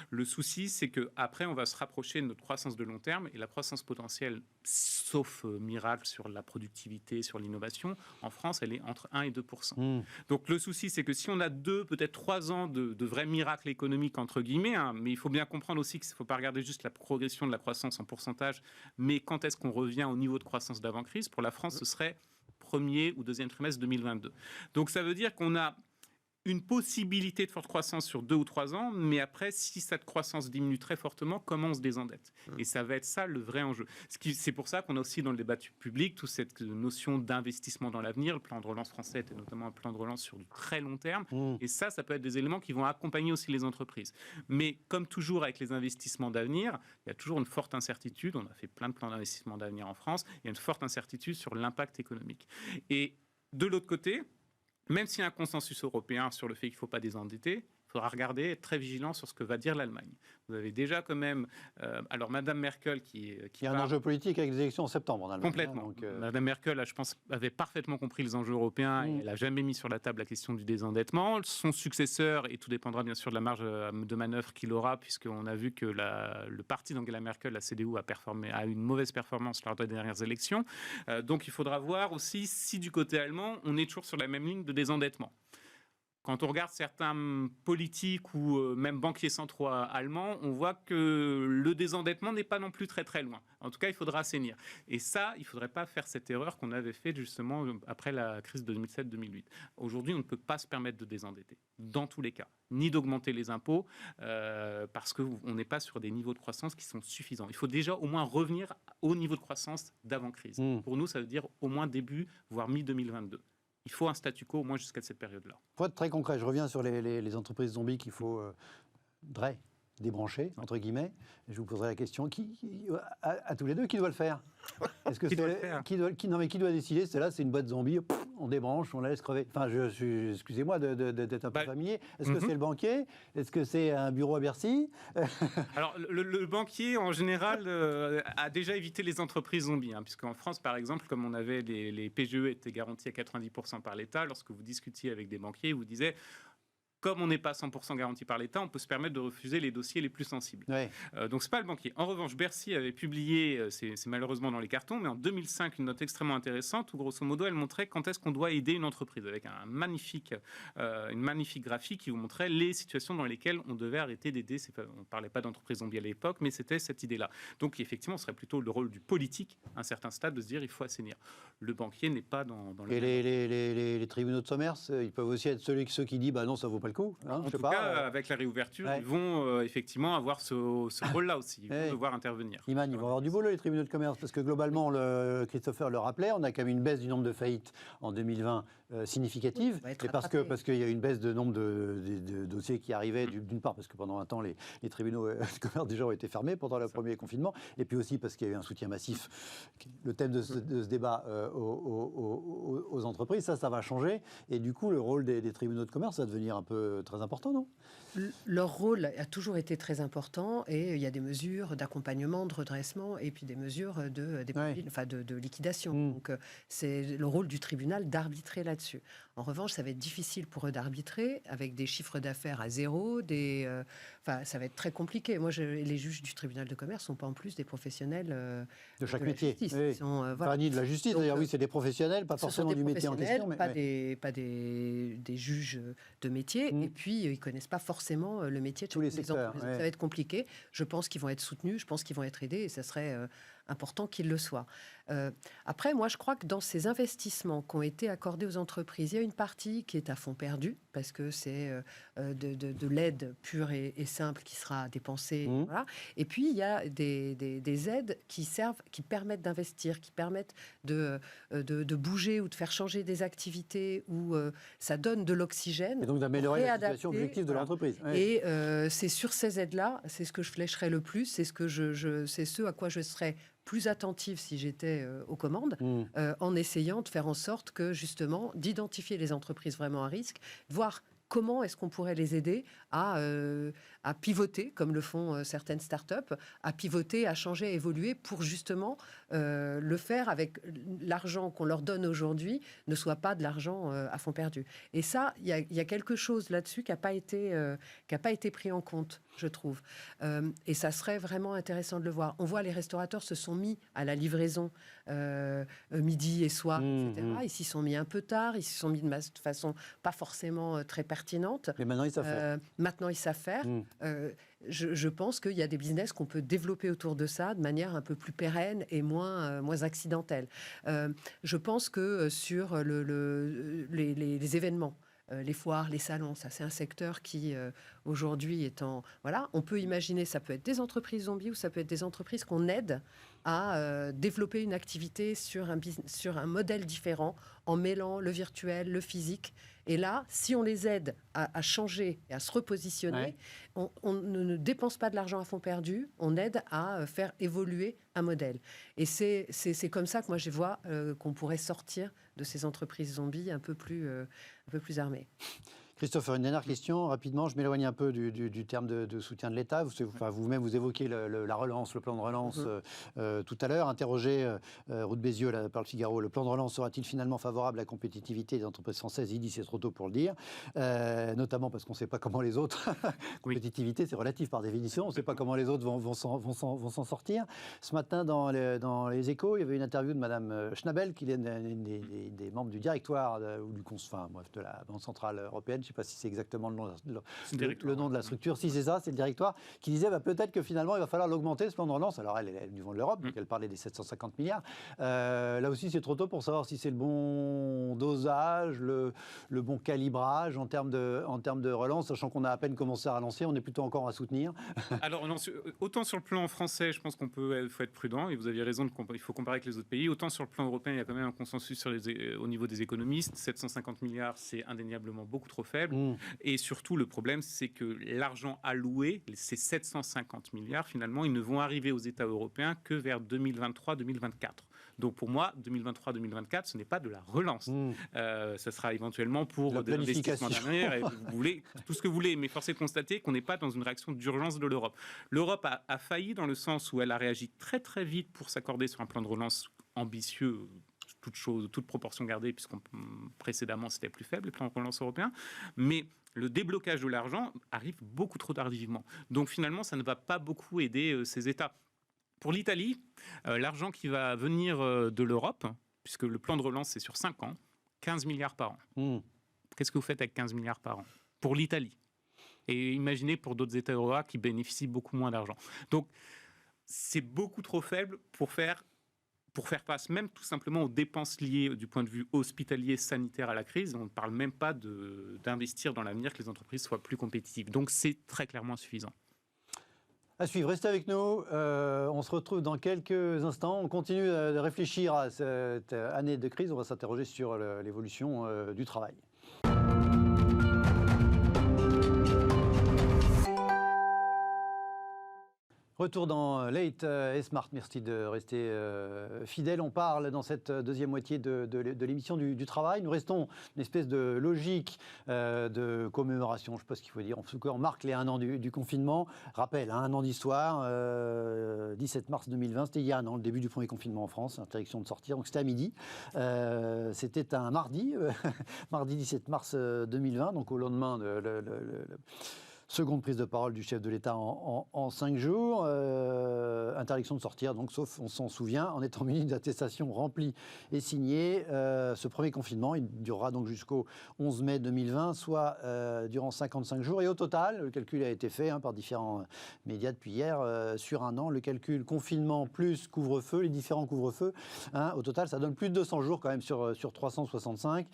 Le souci, c'est qu'après, on va se rapprocher de notre croissance de long terme et la croissance potentielle, sauf miracle sur la productivité, sur l'innovation, en France, elle est entre 1 et 2%. Donc le souci, c'est que si on a 2, peut-être 3 ans de vrais miracles économiques, entre guillemets, mais il faut bien comprendre aussi qu'il ne faut pas regarder juste la progression de la croissance en pourcentage, mais quand est-ce qu'on revient au niveau de croissance d'avant-crise. Pour la France, ce serait premier ou deuxième trimestre 2022. Donc ça veut dire qu'on a une possibilité de forte croissance sur 2 ou 3 ans, mais après, si cette croissance diminue très fortement, comment on se désendette ? Et ça va être ça le vrai enjeu. C'est pour ça qu'on a aussi dans le débat public toute cette notion d'investissement dans l'avenir. Le plan de relance français était notamment un plan de relance sur du très long terme. Et ça peut être des éléments qui vont accompagner aussi les entreprises. Mais comme toujours avec les investissements d'avenir, il y a toujours une forte incertitude. On a fait plein de plans d'investissement d'avenir en France. Il y a une forte incertitude sur l'impact économique. Et de l'autre côté, même s'il y a un consensus européen sur le fait qu'il ne faut pas désendetter, il faudra regarder, être très vigilant sur ce que va dire l'Allemagne. Vous avez déjà quand même... alors, Madame Merkel qui il y a un enjeu politique avec les élections en septembre en Allemagne. Complètement. Madame Merkel, je pense, avait parfaitement compris les enjeux européens et elle n'a jamais mis sur la table la question du désendettement. Son successeur, et tout dépendra bien sûr de la marge de manœuvre qu'il aura, puisqu'on a vu que le parti d'Angela Merkel, la CDU, a eu une mauvaise performance lors des dernières élections. Donc, il faudra voir aussi si du côté allemand, on est toujours sur la même ligne de désendettement. Quand on regarde certains politiques ou même banquiers centraux allemands, on voit que le désendettement n'est pas non plus très très loin. En tout cas, il faudra assainir. Et ça, il ne faudrait pas faire cette erreur qu'on avait faite justement après la crise de 2007-2008. Aujourd'hui, on ne peut pas se permettre de désendetter, dans tous les cas, ni d'augmenter les impôts, parce qu'on n'est pas sur des niveaux de croissance qui sont suffisants. Il faut déjà au moins revenir au niveau de croissance d'avant-crise. Pour nous, ça veut dire au moins début, voire mi-2022. Il faut un statu quo au moins jusqu'à cette période-là. Pour être très concret, je reviens sur les entreprises zombies qu'il faut débrancher, entre guillemets. Je vous poserai la question, à tous les deux, qui doit le faire ? Est-ce que qui doit décider ? Celle-là, c'est une boîte zombie, on débranche, on la laisse crever. Enfin, excusez-moi d'être un peu familier. Est-ce que c'est le banquier ? Est-ce que c'est un bureau à Bercy ? Alors, le banquier, en général, a déjà évité les entreprises zombies, puisqu'en France, par exemple, comme on avait les PGE étaient garantis à 90% par l'État, lorsque vous discutiez avec des banquiers, ils vous disaient... Comme on n'est pas 100% garanti par l'État, on peut se permettre de refuser les dossiers les plus sensibles. Ouais. Donc, ce n'est pas le banquier. En revanche, Bercy avait publié, c'est malheureusement dans les cartons, mais en 2005, une note extrêmement intéressante où, grosso modo, elle montrait quand est-ce qu'on doit aider une entreprise, avec une magnifique graphique qui vous montrait les situations dans lesquelles on devait arrêter d'aider. On ne parlait pas d'entreprise zombie à l'époque, mais c'était cette idée-là. Donc, effectivement, ce serait plutôt le rôle du politique, à un certain stade, de se dire il faut assainir. Le banquier n'est pas dans le... Et les tribunaux de commerce, ils peuvent aussi être ceux qui disent non, ça ne vaut pas le coup. En tout cas, avec la réouverture, ils vont effectivement avoir ce rôle-là aussi. Ils vont devoir intervenir. Iman, ils vont avoir du boulot, les tribunaux de commerce, parce que globalement, Christopher le rappelait, on a quand même une baisse du nombre de faillites en 2020 significative, et parce qu'il y a une baisse de nombre de dossiers qui arrivaient, d'une part parce que pendant un temps, les tribunaux de commerce déjà ont été fermés pendant le premier confinement, et puis aussi parce qu'il y a eu un soutien massif. Le thème de ce débat aux entreprises, ça va changer, et du coup, le rôle des tribunaux de commerce va devenir un peu très important, non ? Leur rôle a toujours été très important, et il y a des mesures d'accompagnement, de redressement, et puis des mesures de liquidation. Donc, c'est le rôle du tribunal d'arbitrer là-dessus. En revanche, ça va être difficile pour eux d'arbitrer avec des chiffres d'affaires à zéro. Ça va être très compliqué. Moi, les juges du tribunal de commerce ne sont pas en plus des professionnels de chaque métier. Ni de la justice, d'ailleurs, c'est des professionnels, pas forcément du métier en question. Pas des juges de métier. Et puis, ils ne connaissent pas forcément le métier de tous les secteurs. Ça va être compliqué. Je pense qu'ils vont être soutenus, je pense qu'ils vont être aidés. Et ça serait important qu'il le soit. Après, moi, je crois que dans ces investissements qui ont été accordés aux entreprises, il y a une partie qui est à fond perdu, parce que c'est de l'aide pure et simple qui sera dépensée. Voilà. Et puis, il y a des aides qui permettent d'investir, qui permettent de bouger ou de faire changer des activités, où ça donne de l'oxygène. Et donc d'améliorer la situation objective de l'entreprise. Oui. Et c'est sur ces aides-là, c'est ce que je flécherais le plus, c'est ce à quoi je serais plus attentive si j'étais aux commandes, en essayant de faire en sorte que, justement, d'identifier les entreprises vraiment à risque, voir comment est-ce qu'on pourrait les aider à pivoter, comme le font certaines startups, à pivoter, à changer, à évoluer, pour justement le faire avec l'argent qu'on leur donne aujourd'hui, ne soit pas de l'argent à fond perdu. Et ça, il y a quelque chose là-dessus qui n'a pas été pris en compte, je trouve. Et ça serait vraiment intéressant de le voir. On voit les restaurateurs se sont mis à la livraison midi et soir, etc. Ils s'y sont mis un peu tard, ils s'y sont mis de façon pas forcément très pertinente. Mais maintenant, ils savent faire. Maintenant, ils savent faire. Je pense qu'il y a des business qu'on peut développer autour de ça de manière un peu plus pérenne et moins accidentelle. Je pense que sur les événements, les foires, les salons, ça c'est un secteur qui aujourd'hui est en... Voilà, on peut imaginer, ça peut être des entreprises zombies ou ça peut être des entreprises qu'on aide à développer une activité sur un modèle différent, en mêlant le virtuel, le physique. Et là, si on les aide à changer et à se repositionner, on ne dépense pas de l'argent à fond perdu, on aide à faire évoluer un modèle. Et c'est comme ça que moi je vois qu'on pourrait sortir de ces entreprises zombies un peu plus armées. Christopher, une dernière question, rapidement. Je m'éloigne un peu du terme de soutien de l'État. Vous-même, vous évoquez la relance, le plan de relance tout à l'heure. Interrogé, Ruth Bézieux par le Figaro, le plan de relance sera-t-il finalement favorable à la compétitivité des entreprises françaises? Il dit c'est trop tôt pour le dire, notamment parce qu'on ne sait pas comment les autres... Compétitivité, c'est relatif par définition. On ne sait pas comment les autres vont s'en sortir. Ce matin, dans les Échos, il y avait une interview de Mme Schnabel, qui est des membres du directoire ou de la Banque Centrale Européenne. Je ne sais pas si c'est exactement le nom de la structure. Si c'est ça, c'est le directoire, qui disait peut-être que finalement, il va falloir l'augmenter, ce plan de relance. Alors, elle est du niveau de l'Europe, donc elle parlait des 750 milliards. Là aussi, c'est trop tôt pour savoir si c'est le bon dosage, le bon calibrage en termes de relance, sachant qu'on a à peine commencé à relancer, on est plutôt encore à soutenir. Alors, non, autant sur le plan français, je pense qu'il faut être prudent, et vous aviez raison, il faut comparer avec les autres pays. Autant sur le plan européen, il y a quand même un consensus au niveau des économistes. 750 milliards, c'est indéniablement beaucoup trop faible. Et surtout, le problème, c'est que l'argent alloué, ces 750 milliards, finalement, ils ne vont arriver aux États européens que vers 2023-2024. Donc pour moi, 2023-2024, ce n'est pas de la relance. Ça sera éventuellement pour de l'investissement derrière, et vous voulez tout ce que vous voulez. Mais force est de constater qu'on n'est pas dans une réaction d'urgence de l'Europe. L'Europe a failli dans le sens où elle a réagi très très vite pour s'accorder sur un plan de relance ambitieux, toute proportion gardée, puisqu'on précédemment c'était plus faible, les plans de relance européens. Mais le déblocage de l'argent arrive beaucoup trop tardivement. Donc finalement, ça ne va pas beaucoup aider ces États. Pour l'Italie, l'argent qui va venir de l'Europe, puisque le plan de relance c'est sur 5 ans, 15 milliards par an. Qu'est-ce que vous faites avec 15 milliards par an? Pour l'Italie. Et imaginez pour d'autres États européens qui bénéficient beaucoup moins d'argent. Donc c'est beaucoup trop faible pour faire face même tout simplement aux dépenses liées du point de vue hospitalier, sanitaire à la crise. On ne parle même pas d'investir dans l'avenir, que les entreprises soient plus compétitives. Donc c'est très clairement insuffisant. À suivre, restez avec nous. On se retrouve dans quelques instants. On continue de réfléchir à cette année de crise. On va s'interroger sur l'évolution du travail. Retour dans Late et Smart. Merci de rester fidèle. On parle dans cette deuxième moitié de l'émission du travail. Nous restons une espèce de logique de commémoration. Je ne sais pas ce qu'il faut dire. En tout cas, on marque les 1 an du confinement. Rappel, 1 an d'histoire. 17 mars 2020, c'était il y a 1 an, le début du premier confinement en France. Interdiction de sortir. Donc c'était à midi. C'était un mardi, mardi 17 mars 2020. Donc au lendemain Seconde prise de parole du chef de l'État en 5 jours. Interdiction de sortir, donc sauf, on s'en souvient, en étant muni d'attestations remplies et signées. Ce premier confinement, il durera donc jusqu'au 11 mai 2020, soit durant 55 jours. Et au total, le calcul a été fait par différents médias depuis hier, sur un an, le calcul confinement plus couvre-feu, les différents couvre-feux, au total, ça donne plus de 200 jours quand même sur 365.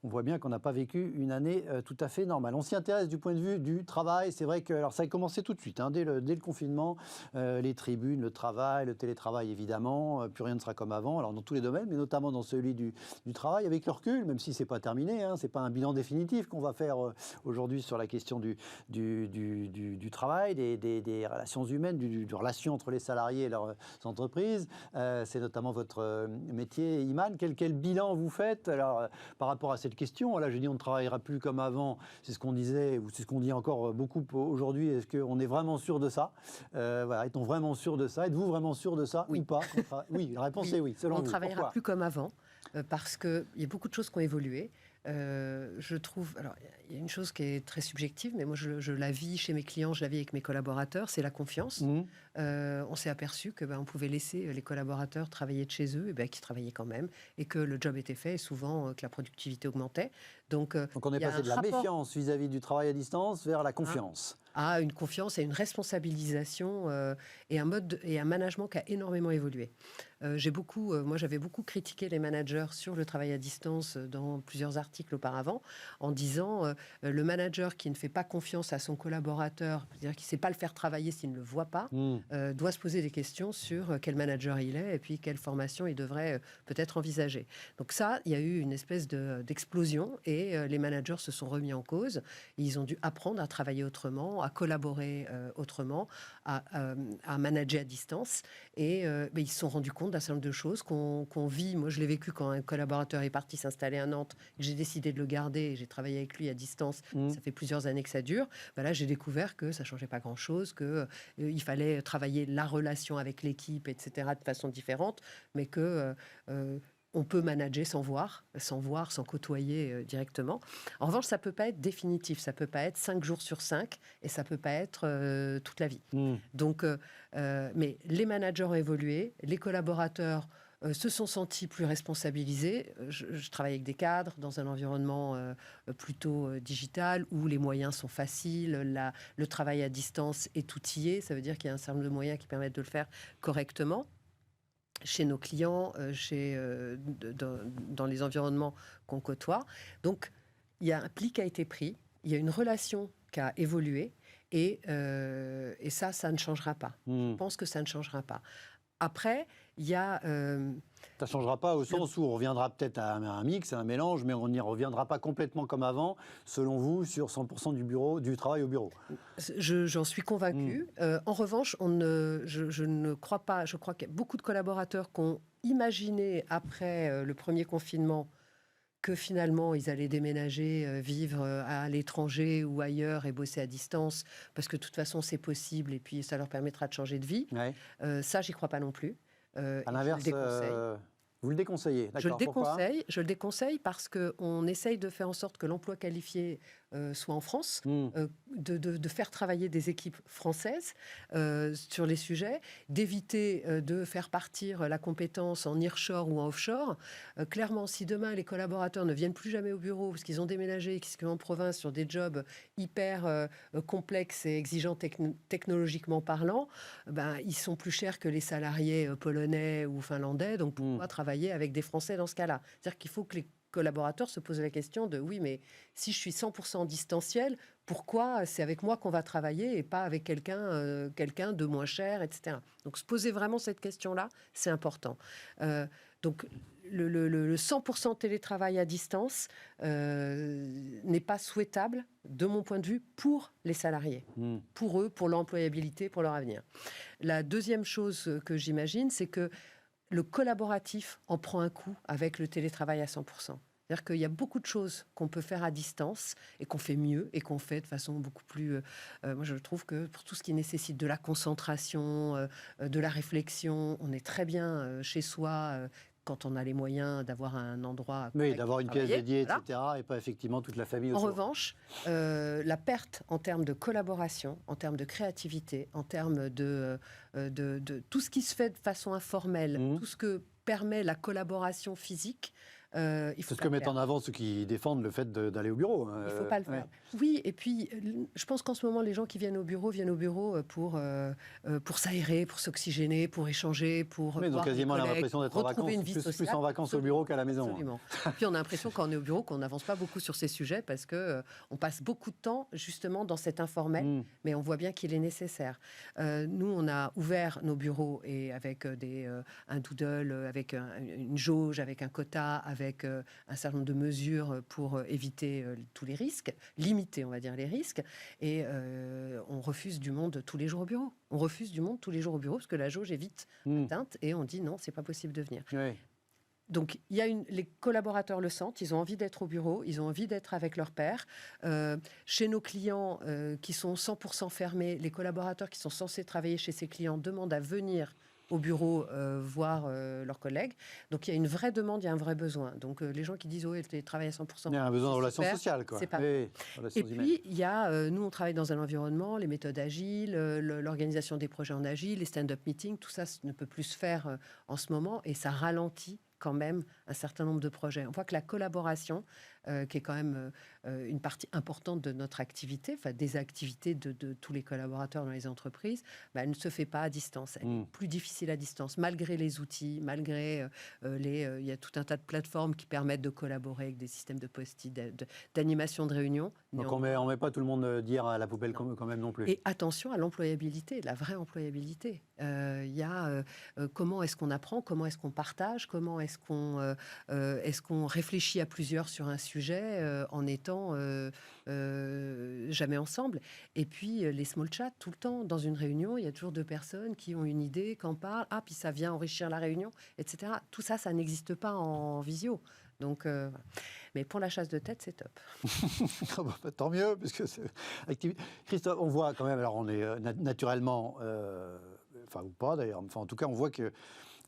On voit bien qu'on n'a pas vécu une année tout à fait normale. On s'y intéresse du point de vue du travail. C'est vrai que alors ça a commencé tout de suite, dès le confinement, les tribunes, le travail, le télétravail évidemment, plus rien ne sera comme avant, alors dans tous les domaines, mais notamment dans celui du travail, avec le recul, même si c'est pas terminé, c'est pas un bilan définitif qu'on va faire aujourd'hui sur la question du travail, des relations humaines, du relation entre les salariés et leurs entreprises. C'est notamment votre métier, Iman. Quel bilan vous faites alors, par rapport à cette question? Là, je dis on ne travaillera plus comme avant, c'est ce qu'on disait, ou c'est ce qu'on dit encore beaucoup aujourd'hui. Est-ce qu'on est vraiment sûr de ça? Voilà, est-on vraiment sûr de ça? Êtes-vous vraiment sûr de ça ou pas? Oui, la réponse est oui, selon vous. On ne travaillera Pourquoi? plus comme avant, parce qu'il y a beaucoup de choses qui ont évolué. Je trouve, alors il y a une chose qui est très subjective, mais moi je la vis chez mes clients, je la vis avec mes collaborateurs, c'est la confiance. On s'est aperçu que on pouvait laisser les collaborateurs travailler de chez eux, et qui travaillaient quand même, et que le job était fait, et souvent que la productivité augmentait. Donc on est passé de la méfiance vis-à-vis du travail à distance vers la confiance. À une confiance et une responsabilisation et un management qui a énormément évolué. Moi j'avais beaucoup critiqué les managers sur le travail à distance dans plusieurs articles auparavant, en disant le manager qui ne fait pas confiance à son collaborateur, c'est-à-dire qui ne sait pas le faire travailler s'il ne le voit pas, doit se poser des questions sur quel manager il est et puis quelle formation il devrait peut-être envisager. Donc ça, il y a eu une espèce d'explosion et les managers se sont remis en cause. Ils ont dû apprendre à travailler autrement, à collaborer autrement, à manager à distance. Et ils se sont rendus compte d'un certain nombre de choses qu'on vit. Moi, je l'ai vécu quand un collaborateur est parti s'installer à Nantes. J'ai décidé de le garder et j'ai travaillé avec lui à distance. Ça fait plusieurs années que ça dure. Là, j'ai découvert que ça ne changeait pas grand-chose, qu'il fallait travailler la relation avec l'équipe, etc., de façon différente, mais que... on peut manager sans voir, sans côtoyer directement. En revanche, ça ne peut pas être définitif. Ça ne peut pas être 5 jours sur 5 et ça ne peut pas être toute la vie. Donc, mais les managers ont évolué, les collaborateurs se sont sentis plus responsabilisés. Je travaille avec des cadres dans un environnement plutôt digital où les moyens sont faciles, le travail à distance est outillé. Ça veut dire qu'il y a un certain nombre de moyens qui permettent de le faire correctement. Chez nos clients, dans les environnements qu'on côtoie. Donc, il y a un pli qui a été pris, il y a une relation qui a évolué, et ça ne changera pas. Je pense que ça ne changera pas. Après, il y a... Ça ne changera pas au sens où on reviendra peut-être à un mix, à un mélange, mais on n'y reviendra pas complètement comme avant, selon vous, sur 100% du travail au bureau. J'en suis convaincue. En revanche, je ne crois pas. Je crois qu'il y a beaucoup de collaborateurs qui ont imaginé, après le premier confinement, que finalement, ils allaient déménager, vivre à l'étranger ou ailleurs et bosser à distance, parce que de toute façon, c'est possible, et puis ça leur permettra de changer de vie. Ouais. Ça, j'y crois pas non plus. À l'inverse, vous le déconseillez, d'accord. Je le déconseille parce qu'on essaye de faire en sorte que l'emploi qualifié soit en France, de faire travailler des équipes françaises sur les sujets, d'éviter de faire partir la compétence en nearshore ou en offshore. Clairement, si demain les collaborateurs ne viennent plus jamais au bureau parce qu'ils ont déménagé, qu'ils sont en province sur des jobs hyper complexes et exigeants technologiquement parlant, ils sont plus chers que les salariés polonais ou finlandais. Donc pourquoi travailler avec des Français dans ce cas-là? C'est-à-dire qu'il faut que les collaborateurs se posent la question de oui, mais si je suis 100% distanciel, pourquoi c'est avec moi qu'on va travailler et pas avec quelqu'un de moins cher, etc. Donc se poser vraiment cette question-là, c'est important. Donc le 100% télétravail à distance n'est pas souhaitable, de mon point de vue, pour les salariés, pour eux, pour l'employabilité, pour leur avenir. La deuxième chose que j'imagine, c'est que le collaboratif en prend un coup avec le télétravail à 100%. C'est-à-dire qu'il y a beaucoup de choses qu'on peut faire à distance et qu'on fait mieux et qu'on fait de façon beaucoup plus... moi, je trouve que pour tout ce qui nécessite de la concentration, de la réflexion, on est très bien chez soi, quand on a les moyens d'avoir un endroit. Oui, d'avoir une pièce dédiée, voilà. etc. Et pas effectivement toute la famille En autour. revanche, la perte en termes de collaboration, en termes de créativité, en termes de tout ce qui se fait de façon informelle, tout ce que permet la collaboration physique, il faut C'est ce que mettent en avant ceux qui défendent le fait d'aller au bureau. Il ne faut pas le faire. Oui, et puis je pense qu'en ce moment, les gens qui viennent au bureau pour s'aérer, pour s'oxygéner, pour échanger, pour Mais ils ont voir quasiment des collègues, l'impression d'être en vacances, retrouver une vie plus sociale. en vacances au bureau qu'à la maison. Absolument. Puis on a l'impression quand on est au bureau qu'on n'avance pas beaucoup sur ces sujets parce que on passe beaucoup de temps justement dans cet informel, mais on voit bien qu'il est nécessaire. Nous, on a ouvert nos bureaux et avec un doodle, avec une jauge, avec un quota, avec un certain nombre de mesures pour éviter tous les risques, limiter, on va dire, les risques. Et on refuse du monde tous les jours au bureau. On refuse du monde tous les jours au bureau parce que la jauge est vite atteinte et on dit non, c'est pas possible de venir. Oui. Donc, les collaborateurs le sentent, ils ont envie d'être au bureau, ils ont envie d'être avec leurs pairs. Chez nos clients qui sont 100% fermés, les collaborateurs qui sont censés travailler chez ces clients demandent à venir au bureau voir leurs collègues. Donc, il y a une vraie demande, il y a un vrai besoin. Donc, les gens qui disent « oh, ils travaillent à 100%. » Il y a un besoin de relations sociales, quoi. C'est pas relations Et humaines. puis, il y a, nous, on travaille dans un environnement, les méthodes agiles, l'organisation des projets en agile, les stand-up meetings, tout ça ne peut plus se faire en ce moment et ça ralentit quand même un certain nombre de projets. On voit que la collaboration, qui est quand même une partie importante de notre activité, enfin des activités de tous les collaborateurs dans les entreprises, elle ne se fait pas à distance. Elle est plus difficile à distance, malgré les outils, malgré il y a tout un tas de plateformes qui permettent de collaborer avec des systèmes de post-it, d'animation de réunions. Donc on met pas tout le monde dire à la poubelle quand même non plus. Et attention à l'employabilité, la vraie employabilité. Il y a comment est-ce qu'on apprend, comment est-ce qu'on partage, comment est-ce qu'on réfléchit à plusieurs sur un sujet en étant jamais ensemble. Et puis les small chats, tout le temps, dans une réunion, il y a toujours deux personnes qui ont une idée, qui en parlent, puis ça vient enrichir la réunion, etc. Tout ça, ça n'existe pas en visio. Donc, mais pour la chasse de tête, c'est top. Tant mieux, parce que Christophe, on voit quand même, alors on est naturellement, enfin ou pas d'ailleurs, enfin en tout cas on voit que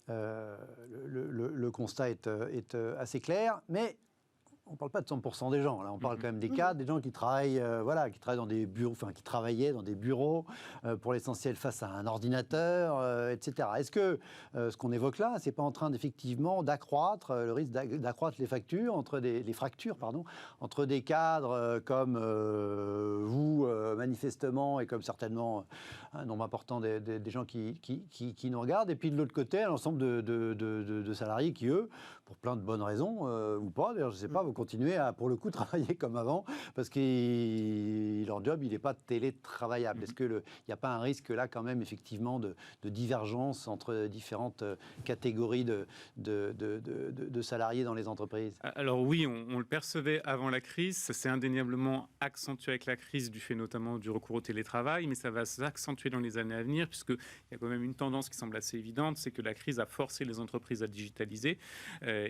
le constat est assez clair, mais on ne parle pas de 100% des gens. Là, on parle quand même des cadres, des gens qui travaillent, qui travaillent dans des bureaux, enfin qui travaillaient dans des bureaux, pour l'essentiel face à un ordinateur, etc. Est-ce que ce qu'on évoque là, c'est pas en train d'effectivement d'accroître le risque d'accroître les fractures entre entre des cadres comme vous manifestement et comme certainement un nombre important des gens qui nous regardent, et puis de l'autre côté, l'ensemble de salariés qui eux, pour plein de bonnes raisons ou pas, d'ailleurs je sais pas, vous continuez à, pour le coup, travailler comme avant, parce que leur job, il n'est pas télétravaillable. Est-ce qu'il n'y a pas un risque là, quand même, effectivement, de divergence entre différentes catégories de salariés dans les entreprises? Alors oui, on le percevait avant la crise, ça s'est indéniablement accentué avec la crise du fait notamment du recours au télétravail, mais ça va s'accentuer dans les années à venir, puisqu'il y a quand même une tendance qui semble assez évidente, c'est que la crise a forcé les entreprises à digitaliser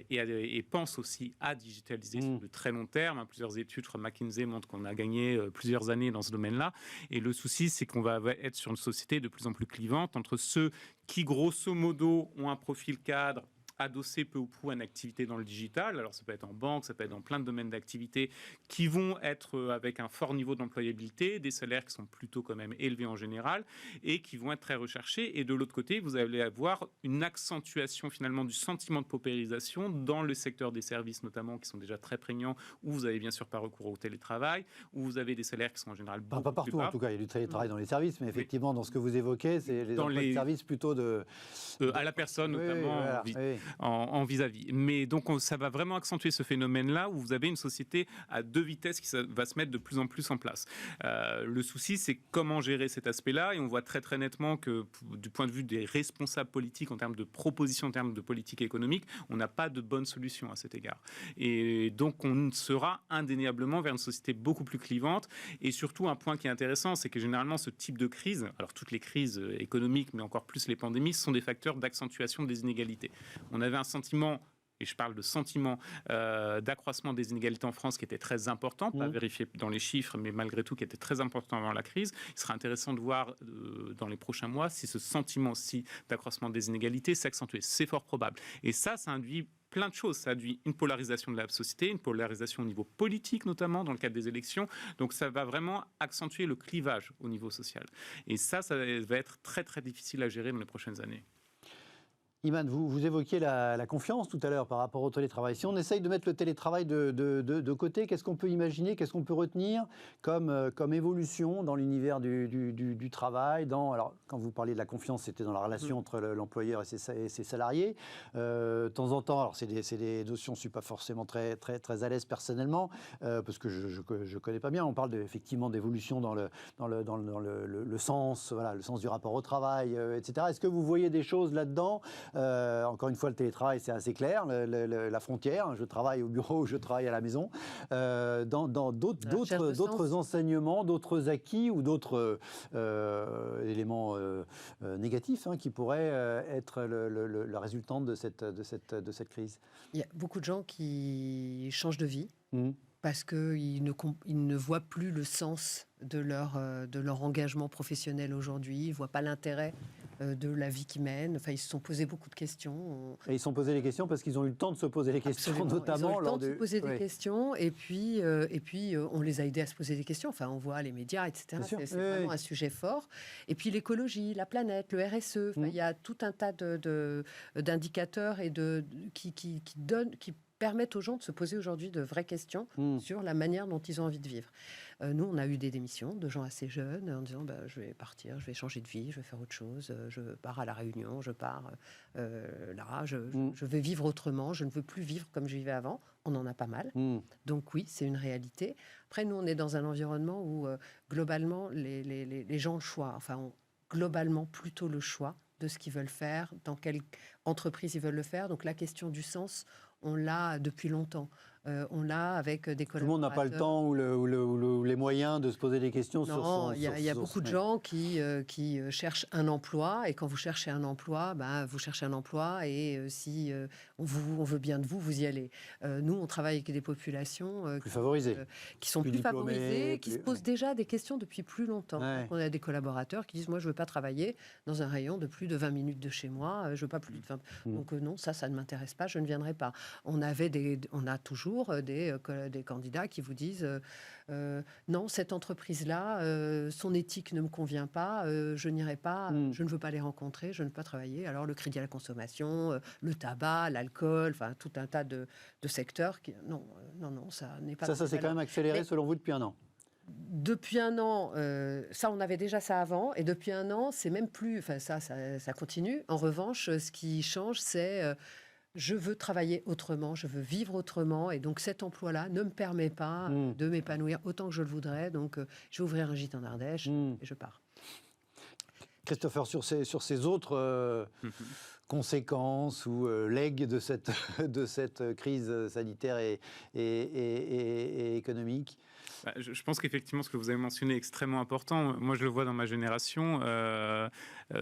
et pense aussi à digitaliser sur de très long terme. Plusieurs études from McKinsey montrent qu'on a gagné plusieurs années dans ce domaine-là. Et le souci, c'est qu'on va être sur une société de plus en plus clivante entre ceux qui, grosso modo, ont un profil cadre adossé peu ou prou à une activité dans le digital. Alors ça peut être en banque, ça peut être dans plein de domaines d'activité qui vont être avec un fort niveau d'employabilité, des salaires qui sont plutôt quand même élevés en général et qui vont être très recherchés. Et de l'autre côté, vous allez avoir une accentuation finalement du sentiment de paupérisation dans le secteur des services notamment qui sont déjà très prégnants, où vous avez bien sûr pas recours au télétravail, où vous avez des salaires qui sont en général beaucoup pas partout plus bas. en tout cas, il y a du télétravail dans les services, mais effectivement dans ce que vous évoquez, c'est les dans emplois de services plutôt à la personne notamment. Oui, voilà, en vis-à-vis. Mais donc, ça va vraiment accentuer ce phénomène-là où vous avez une société à deux vitesses qui va se mettre de plus en plus en place. Le souci, c'est comment gérer cet aspect-là. Et on voit très, très nettement que du point de vue des responsables politiques, en termes de propositions, en termes de politique économique, on n'a pas de bonne solution à cet égard. Et donc, on sera indéniablement vers une société beaucoup plus clivante. Et surtout, un point qui est intéressant, c'est que généralement, ce type de crise, alors toutes les crises économiques, mais encore plus les pandémies, ce sont des facteurs d'accentuation des inégalités. On avait un sentiment, et je parle de sentiment d'accroissement des inégalités en France qui était très important, pas vérifié dans les chiffres, mais malgré tout qui était très important avant la crise. Il sera intéressant de voir dans les prochains mois si ce sentiment aussi d'accroissement des inégalités s'accentue. C'est fort probable. Et ça induit plein de choses. Ça induit une polarisation de la société, une polarisation au niveau politique notamment, dans le cadre des élections. Donc ça va vraiment accentuer le clivage au niveau social. Et ça va être très très difficile à gérer dans les prochaines années. Iman, vous évoquiez la confiance tout à l'heure par rapport au télétravail. Si on essaye de mettre le télétravail de côté, qu'est-ce qu'on peut imaginer, qu'est-ce qu'on peut retenir comme évolution dans l'univers du travail alors, quand vous parliez de la confiance, c'était dans la relation entre l'employeur et ses salariés. De temps en temps, alors c'est des notions, je ne suis pas forcément très à l'aise personnellement, parce que je ne connais pas bien. On parle effectivement d'évolution dans le sens, voilà, le sens du rapport au travail, etc. Est-ce que vous voyez des choses là-dedans ? Encore une fois, le télétravail, c'est assez clair, la frontière, je travaille au bureau, je travaille à la maison. Dans d'autres enseignements, d'autres acquis ou d'autres éléments négatifs qui pourraient être la résultante de cette crise. Il y a beaucoup de gens qui changent de vie. Parce qu'ils ne voient plus le sens de leur engagement professionnel aujourd'hui. Ils ne voient pas l'intérêt de la vie qu'ils mènent. Enfin, ils se sont posés beaucoup de questions. Et ils se sont posés les questions parce qu'ils ont eu le temps de se poser les questions, Absolument. notamment ils ont eu le temps de se poser des questions. Et puis, on les a aidés à se poser des questions. Enfin, on voit les médias, etc. C'est vraiment un sujet fort. Et puis, l'écologie, la planète, le RSE. Il y a tout un tas d'indicateurs et qui permettent aux gens de se poser aujourd'hui de vraies questions sur la manière dont ils ont envie de vivre. Nous, on a eu des démissions de gens assez jeunes en disant je vais partir, je vais changer de vie, je vais faire autre chose, je pars à La Réunion, je pars là, je vais vivre autrement, je ne veux plus vivre comme je vivais avant. On en a pas mal. Donc oui, c'est une réalité. Après, nous, on est dans un environnement où globalement, les gens ont le choix, ont globalement plutôt le choix de ce qu'ils veulent faire, dans quelle entreprise ils veulent le faire. Donc la question du sens, on l'a depuis longtemps. On l'a avec des collaborateurs. Tout le monde n'a pas le temps ou les moyens de se poser des questions sur son... Non, il y a beaucoup de gens qui cherchent un emploi. Et quand vous cherchez un emploi, vous cherchez un emploi. Et si on veut bien de vous, vous y allez. Nous, on travaille avec des populations plus favorisées. Qui sont plus favorisées, qui se posent déjà des questions depuis plus longtemps. Ouais. On a des collaborateurs qui disent, moi, je ne veux pas travailler dans un rayon de plus de 20 minutes de chez moi. Je veux pas plus de 20... Donc non, ça ne m'intéresse pas, je ne viendrai pas. On a toujours des candidats qui vous disent non, cette entreprise-là, son éthique ne me convient pas, je n'irai pas, je ne veux pas les rencontrer, je ne veux pas travailler. Alors le crédit à la consommation, le tabac, l'alcool, tout un tas de secteurs qui... Non, ça n'est pas... Ça s'est quand même accéléré selon vous depuis un an. Depuis un an, ça on avait déjà ça avant, et depuis un an, c'est même plus... ça continue. En revanche, ce qui change, c'est... je veux travailler autrement, je veux vivre autrement, et donc cet emploi-là ne me permet pas de m'épanouir autant que je le voudrais, donc je vais ouvrir un gîte en Ardèche et je pars. Christopher, sur ces autres conséquences ou legs de cette crise sanitaire et économique? Je pense qu'effectivement, ce que vous avez mentionné est extrêmement important. Moi, je le vois dans ma génération,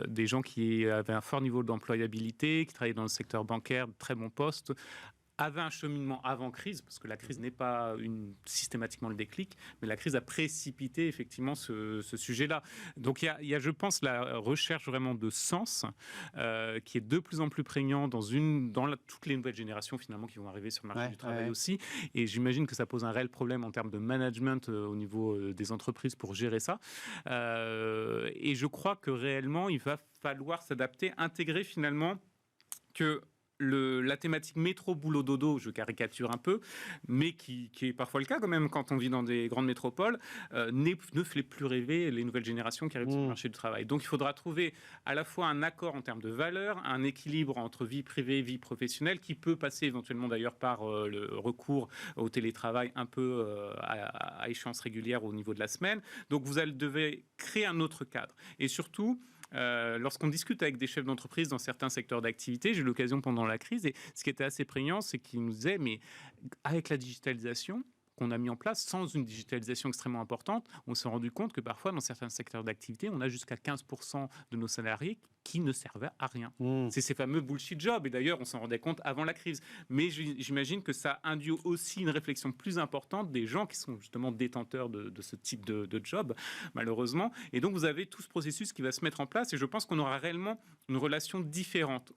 des gens qui avaient un fort niveau d'employabilité, qui travaillaient dans le secteur bancaire, de très bons postes, avaient un cheminement avant crise, parce que la crise n'est pas systématiquement le déclic, mais la crise a précipité effectivement ce sujet-là. Donc il y a, je pense, la recherche vraiment de sens qui est de plus en plus prégnant dans toutes les nouvelles générations finalement qui vont arriver sur le marché du travail aussi. Et j'imagine que ça pose un réel problème en termes de management au niveau des entreprises pour gérer ça. Et je crois que réellement, il va falloir s'adapter, intégrer finalement que la thématique métro-boulot-dodo, je caricature un peu, mais qui est parfois le cas quand même quand on vit dans des grandes métropoles, ne fait plus rêver les nouvelles générations qui arrivent sur le marché du travail. Donc il faudra trouver à la fois un accord en termes de valeurs, un équilibre entre vie privée et vie professionnelle, qui peut passer éventuellement d'ailleurs par le recours au télétravail un peu à échéance régulière au niveau de la semaine. Donc vous devez créer un autre cadre. Et surtout, lorsqu'on discute avec des chefs d'entreprise dans certains secteurs d'activité, j'ai eu l'occasion pendant la crise, et ce qui était assez prégnant, c'est qu'ils nous disaient, mais avec la digitalisation qu'on a mis en place, sans une digitalisation extrêmement importante, on s'est rendu compte que parfois, dans certains secteurs d'activité, on a jusqu'à 15% de nos salariés qui ne servaient à rien. C'est ces fameux bullshit jobs. Et d'ailleurs, on s'en rendait compte avant la crise. Mais j'imagine que ça induit aussi une réflexion plus importante des gens qui sont justement détenteurs de ce type de job, malheureusement. Et donc, vous avez tout ce processus qui va se mettre en place. Et je pense qu'on aura réellement une relation différente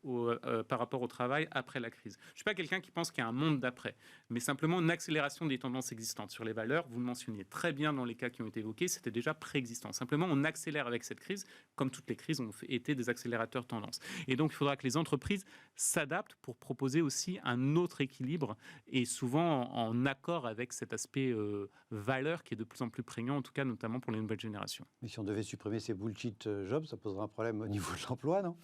par rapport au travail après la crise. Je ne suis pas quelqu'un qui pense qu'il y a un monde d'après, mais simplement une accélération des tendances existantes. Sur les valeurs, vous le mentionniez très bien dans les cas qui ont été évoqués, c'était déjà préexistant. Simplement, on accélère avec cette crise, comme toutes les crises ont été des accélérateurs tendances. Et donc, il faudra que les entreprises s'adaptent pour proposer aussi un autre équilibre et souvent en accord avec cet aspect valeur qui est de plus en plus prégnant, en tout cas notamment pour les nouvelles générations. Mais si on devait supprimer ces bullshit jobs, ça poserait un problème au niveau de l'emploi, non?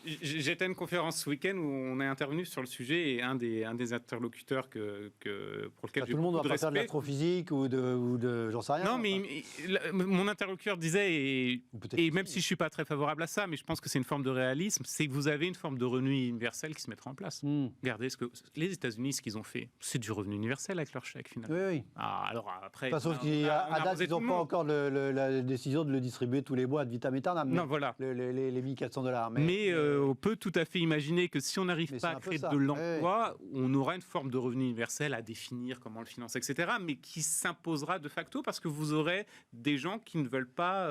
J'étais à une conférence ce week-end où on est intervenu sur le sujet et un des interlocuteurs pour lequel j'ai tout le monde ne beaucoup va de pas faire de respect. l'astrophysique ou de j'en sais rien. Non, mais mon interlocuteur disait, et même si je ne suis pas très favorable à ça, mais je pense que c'est une forme de réalisme, c'est que vous avez une forme de revenu universel qui se mettra en place. Regardez les États-Unis, ce qu'ils ont fait, c'est du revenu universel avec leur chèque finalement. Oui. Alors après, Sauf qu'à date, ils n'ont pas encore la décision de le distribuer tous les mois ad vitam aeternam. Non, voilà. Les $1 400. Mais on peut tout à fait imaginer que si on n'arrive pas à créer de l'emploi, on aura une forme de revenu universel à définir comment le financer, etc., mais qui s'imposera de facto parce que vous aurez des gens qui ne veulent pas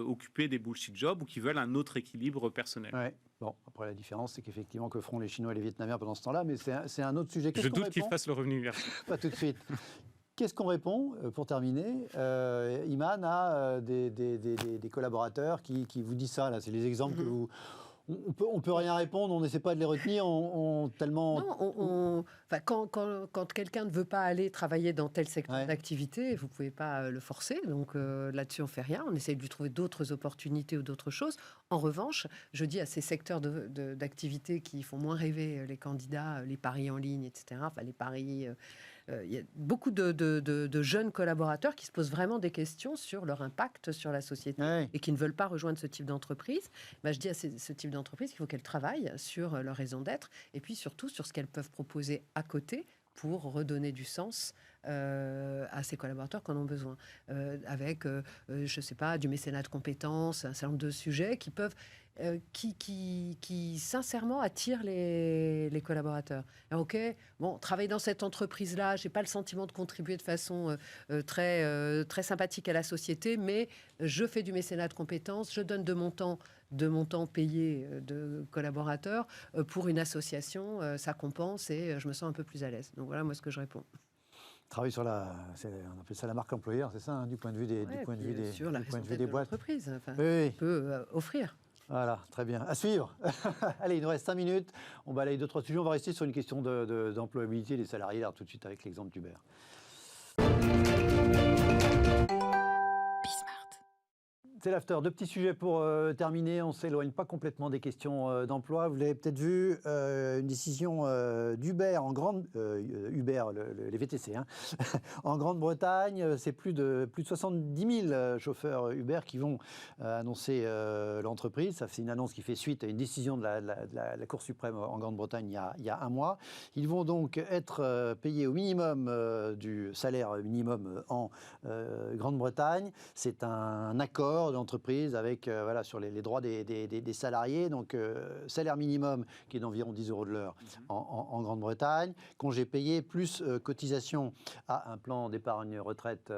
occuper des bullshit jobs ou qui veulent un autre équilibre personnel. Ouais. Bon, après la différence, c'est qu'effectivement, que feront les Chinois et les Vietnamiens pendant ce temps-là, mais c'est un autre sujet. Je doute qu'ils fassent le revenu universel. Pas tout de suite. Qu'est-ce qu'on répond, pour terminer Iman a des collaborateurs qui vous disent ça, là, c'est les exemples que vous... On peut rien répondre, on n'essaie pas de les retenir, tellement... Non, quand quelqu'un ne veut pas aller travailler dans tel secteur d'activité, vous ne pouvez pas le forcer, donc là-dessus on ne fait rien, on essaie de lui trouver d'autres opportunités ou d'autres choses. En revanche, je dis à ces secteurs d'activité qui font moins rêver les candidats, les paris en ligne, etc., les paris... il y a beaucoup de jeunes collaborateurs qui se posent vraiment des questions sur leur impact sur la société et qui ne veulent pas rejoindre ce type d'entreprise. Je dis à ce type d'entreprise qu'il faut qu'elles travaillent sur leur raison d'être et puis surtout sur ce qu'elles peuvent proposer à côté pour redonner du sens à ces collaborateurs qui en ont besoin. Avec, je ne sais pas, du mécénat de compétences, un certain nombre de sujets qui peuvent... qui sincèrement attirent les collaborateurs. Alors, ok, bon, travailler dans cette entreprise-là, j'ai pas le sentiment de contribuer de façon très sympathique à la société, mais je fais du mécénat de compétences, je donne de mon temps payé de collaborateurs pour une association, ça compense et je me sens un peu plus à l'aise. Donc voilà, moi, ce que je réponds. Travaille sur on appelle ça la marque employeur, c'est ça, du point de vue des boîtes. L'entreprise, oui. Peut offrir. Voilà, très bien. À suivre. Allez, il nous reste 5 minutes. On balaye 2-3 sujets. On va rester sur une question d'employabilité des salariés, là, tout de suite, avec l'exemple d'Uber. C'est l'after. 2 petits sujets pour terminer. On ne s'éloigne pas complètement des questions d'emploi. Vous l'avez peut-être vu, une décision d'Uber en Uber, les VTC, en Grande-Bretagne. C'est plus de 70 000 chauffeurs Uber qui vont annoncer l'entreprise. C'est une annonce qui fait suite à une décision de la Cour suprême en Grande-Bretagne il y a un mois. Ils vont donc être payés au minimum du salaire minimum en Grande-Bretagne. C'est un accord d'entreprise avec sur les droits des salariés, donc salaire minimum qui est d'environ 10 € de l'heure en Grande-Bretagne, congé payé plus cotisation à un plan d'épargne retraite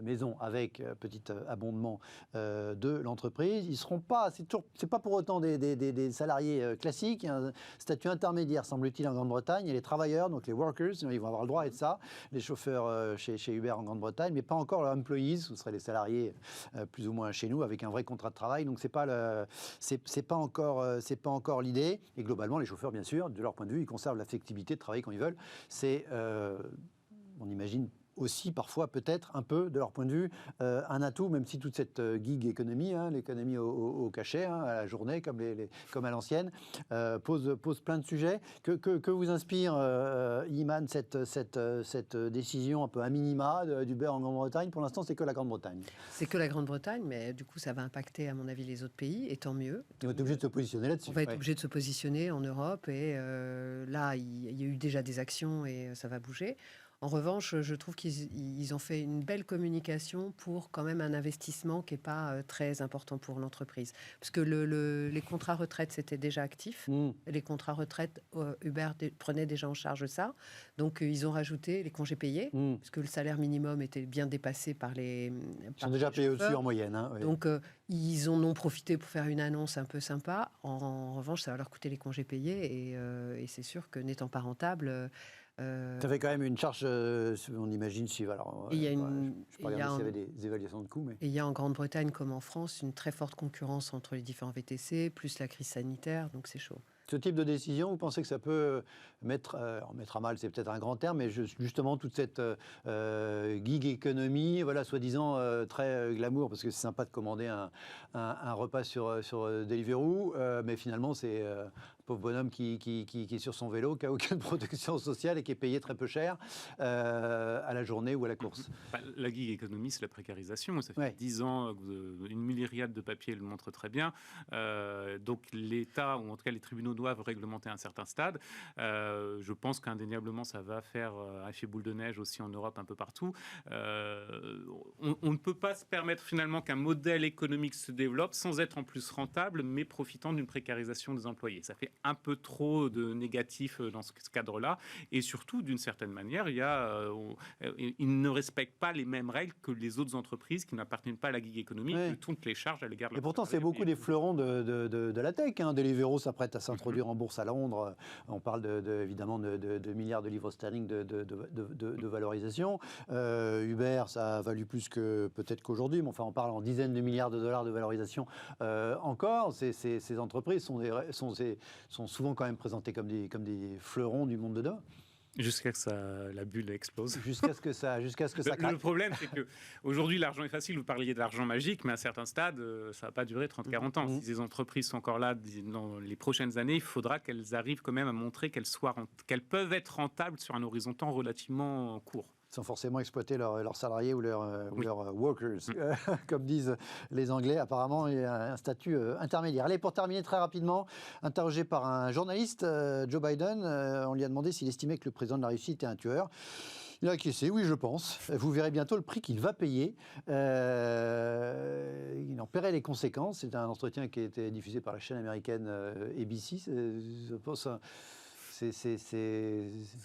maison avec petit abondement de l'entreprise. Ils seront pas, c'est pas pour autant des salariés classiques, il y a un statut intermédiaire semble-t-il en Grande-Bretagne, et les travailleurs, donc les workers, ils vont avoir le droit à ça, les chauffeurs chez Uber en Grande-Bretagne, mais pas encore les employees, ce seraient les salariés plus ou moins chez nous avec un vrai contrat de travail, donc c'est pas encore l'idée. Et globalement, les chauffeurs, bien sûr, de leur point de vue, ils conservent la flexibilité de travailler quand ils veulent. C'est, on imagine aussi parfois peut-être un peu de leur point de vue un atout, même si toute cette gig économie, l'économie au cachet, à la journée comme à l'ancienne, pose plein de sujets. Que vous inspire, Iman, cette décision un peu à minima d'Uber en Grande-Bretagne? Pour l'instant, c'est que la Grande-Bretagne. C'est que la Grande-Bretagne, mais du coup, ça va impacter, à mon avis, les autres pays, et tant mieux. Et on est obligé de se positionner là-dessus. On va être obligé de se positionner en Europe, et là, il y a eu déjà des actions, et ça va bouger. En revanche, je trouve qu'ils ont fait une belle communication pour quand même un investissement qui n'est pas très important pour l'entreprise. Parce que les contrats retraite, c'était déjà actif. Les contrats retraite, Uber prenait déjà en charge ça. Donc, ils ont rajouté les congés payés, parce que le salaire minimum était bien dépassé par les... Ils sont déjà payés au-dessus en moyenne. Hein, oui. Donc, ils en ont profité pour faire une annonce un peu sympa. En revanche, ça va leur coûter les congés payés. Et c'est sûr que n'étant pas rentable... Ça fait quand même une charge, on imagine, suivre. Alors, il y a je ne sais pas regarder s'il y avait des évaluations de coûts. Mais... Et il y a en Grande-Bretagne comme en France une très forte concurrence entre les différents VTC, plus la crise sanitaire, donc c'est chaud. Ce type de décision, vous pensez que ça peut mettre à mal, c'est peut-être un grand terme, mais justement toute cette gig économie, voilà, soi-disant très glamour, parce que c'est sympa de commander un repas sur Deliveroo, mais finalement c'est un pauvre bonhomme qui est sur son vélo, qui n'a aucune protection sociale et qui est payé très peu cher à la journée ou à la course. La gig économie, c'est la précarisation. Ça fait 10 ans, une myriade de papiers le montre très bien. Donc l'État, ou en tout cas les tribunaux, doivent réglementer un certain stade. Je pense qu'indéniablement, ça va faire effet boule de neige aussi en Europe, un peu partout. On ne peut pas se permettre finalement qu'un modèle économique se développe sans être en plus rentable, mais profitant d'une précarisation des employés. Ça fait un peu trop de négatifs dans ce cadre-là. Et surtout, d'une certaine manière, ils ne respectent pas les mêmes règles que les autres entreprises qui n'appartiennent pas à la gig économie, qui tournent les charges à l'égard de la... Et pourtant, c'est beaucoup des fleurons de la tech. Hein. Deliveroo s'apprête à s'introduire en bourse à Londres. On parle évidemment de milliards de livres sterling de valorisation. Uber, ça a valu plus que peut-être qu'aujourd'hui, mais enfin, on parle en dizaines de milliards de dollars de valorisation encore. Ces entreprises sont souvent quand même présentées comme des fleurons du monde de demain. Jusqu'à ce que la bulle explose. Jusqu'à ce que ça craque. Le problème, c'est qu'aujourd'hui, l'argent est facile. Vous parliez de l'argent magique, mais à certains stades, ça ne va pas durer 30-40 ans. Si ces entreprises sont encore là dans les prochaines années, il faudra qu'elles arrivent quand même à montrer qu'elles peuvent être rentables sur un horizon temps relativement court. Sans forcément exploiter leurs salariés ou leurs workers, comme disent les Anglais. Apparemment, il y a un statut intermédiaire. Allez, pour terminer très rapidement, interrogé par un journaliste, Joe Biden, on lui a demandé s'il estimait que le président de la Russie était un tueur. Il a acquiescé, oui, je pense. Vous verrez bientôt le prix qu'il va payer. Il en paierait les conséquences. C'est un entretien qui a été diffusé par la chaîne américaine ABC. Je pense c'est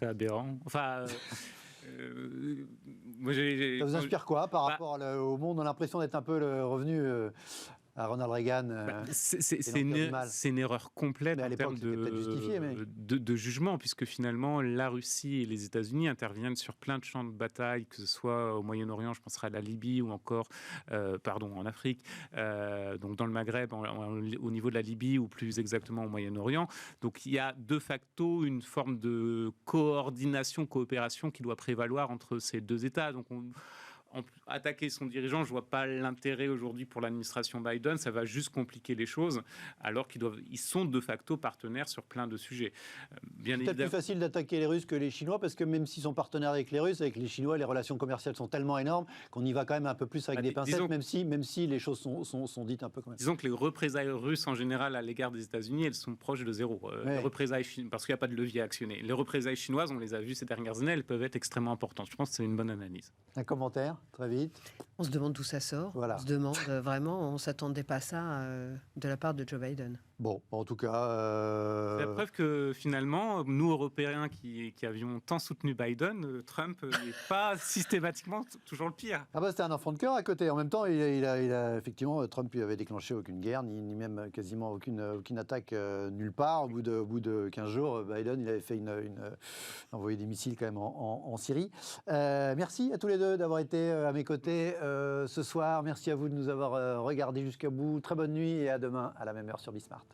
aberrant. Enfin... ça vous inspire quoi par rapport au monde? On a l'impression d'être un peu revenu à Ronald Reagan. C'est une erreur complète en termes de jugement, puisque finalement la Russie et les États-Unis interviennent sur plein de champs de bataille, que ce soit au Moyen-Orient, je penserai à la Libye, ou encore en Afrique, donc dans le Maghreb, au niveau de la Libye, ou plus exactement au Moyen-Orient. Donc il y a de facto une forme de coopération qui doit prévaloir entre ces deux États. Donc attaquer son dirigeant, je ne vois pas l'intérêt aujourd'hui pour l'administration Biden, ça va juste compliquer les choses, alors ils sont de facto partenaires sur plein de sujets. C'est peut-être plus facile d'attaquer les Russes que les Chinois, parce que même s'ils sont partenaires avec les Russes, avec les Chinois, les relations commerciales sont tellement énormes qu'on y va quand même un peu plus avec des pincettes, même si les choses sont dites un peu quand même. Disons que les représailles russes en général à l'égard des États-Unis, elles sont proches de zéro. Les représailles parce qu'il n'y a pas de levier à actionner. Les représailles chinoises, on les a vues ces dernières années, elles peuvent être extrêmement importantes. Je pense que c'est une bonne analyse. Un commentaire, très vite. On se demande d'où ça sort. Voilà. On se demande vraiment, on ne s'attendait pas à ça de la part de Joe Biden. Bon, en tout cas... C'est la preuve que finalement, nous Européens qui avions tant soutenu Biden, Trump n'est pas systématiquement toujours le pire. Ah bah c'était un enfant de cœur à côté. En même temps, il a effectivement, Trump lui avait déclenché aucune guerre, ni même quasiment aucune attaque nulle part. Au bout de 15 jours, Biden, il avait fait envoyé des missiles quand même en Syrie. Merci à tous les deux d'avoir été à mes côtés ce soir. Merci à vous de nous avoir regardés jusqu'au bout. Très bonne nuit et à demain à la même heure sur Bismart.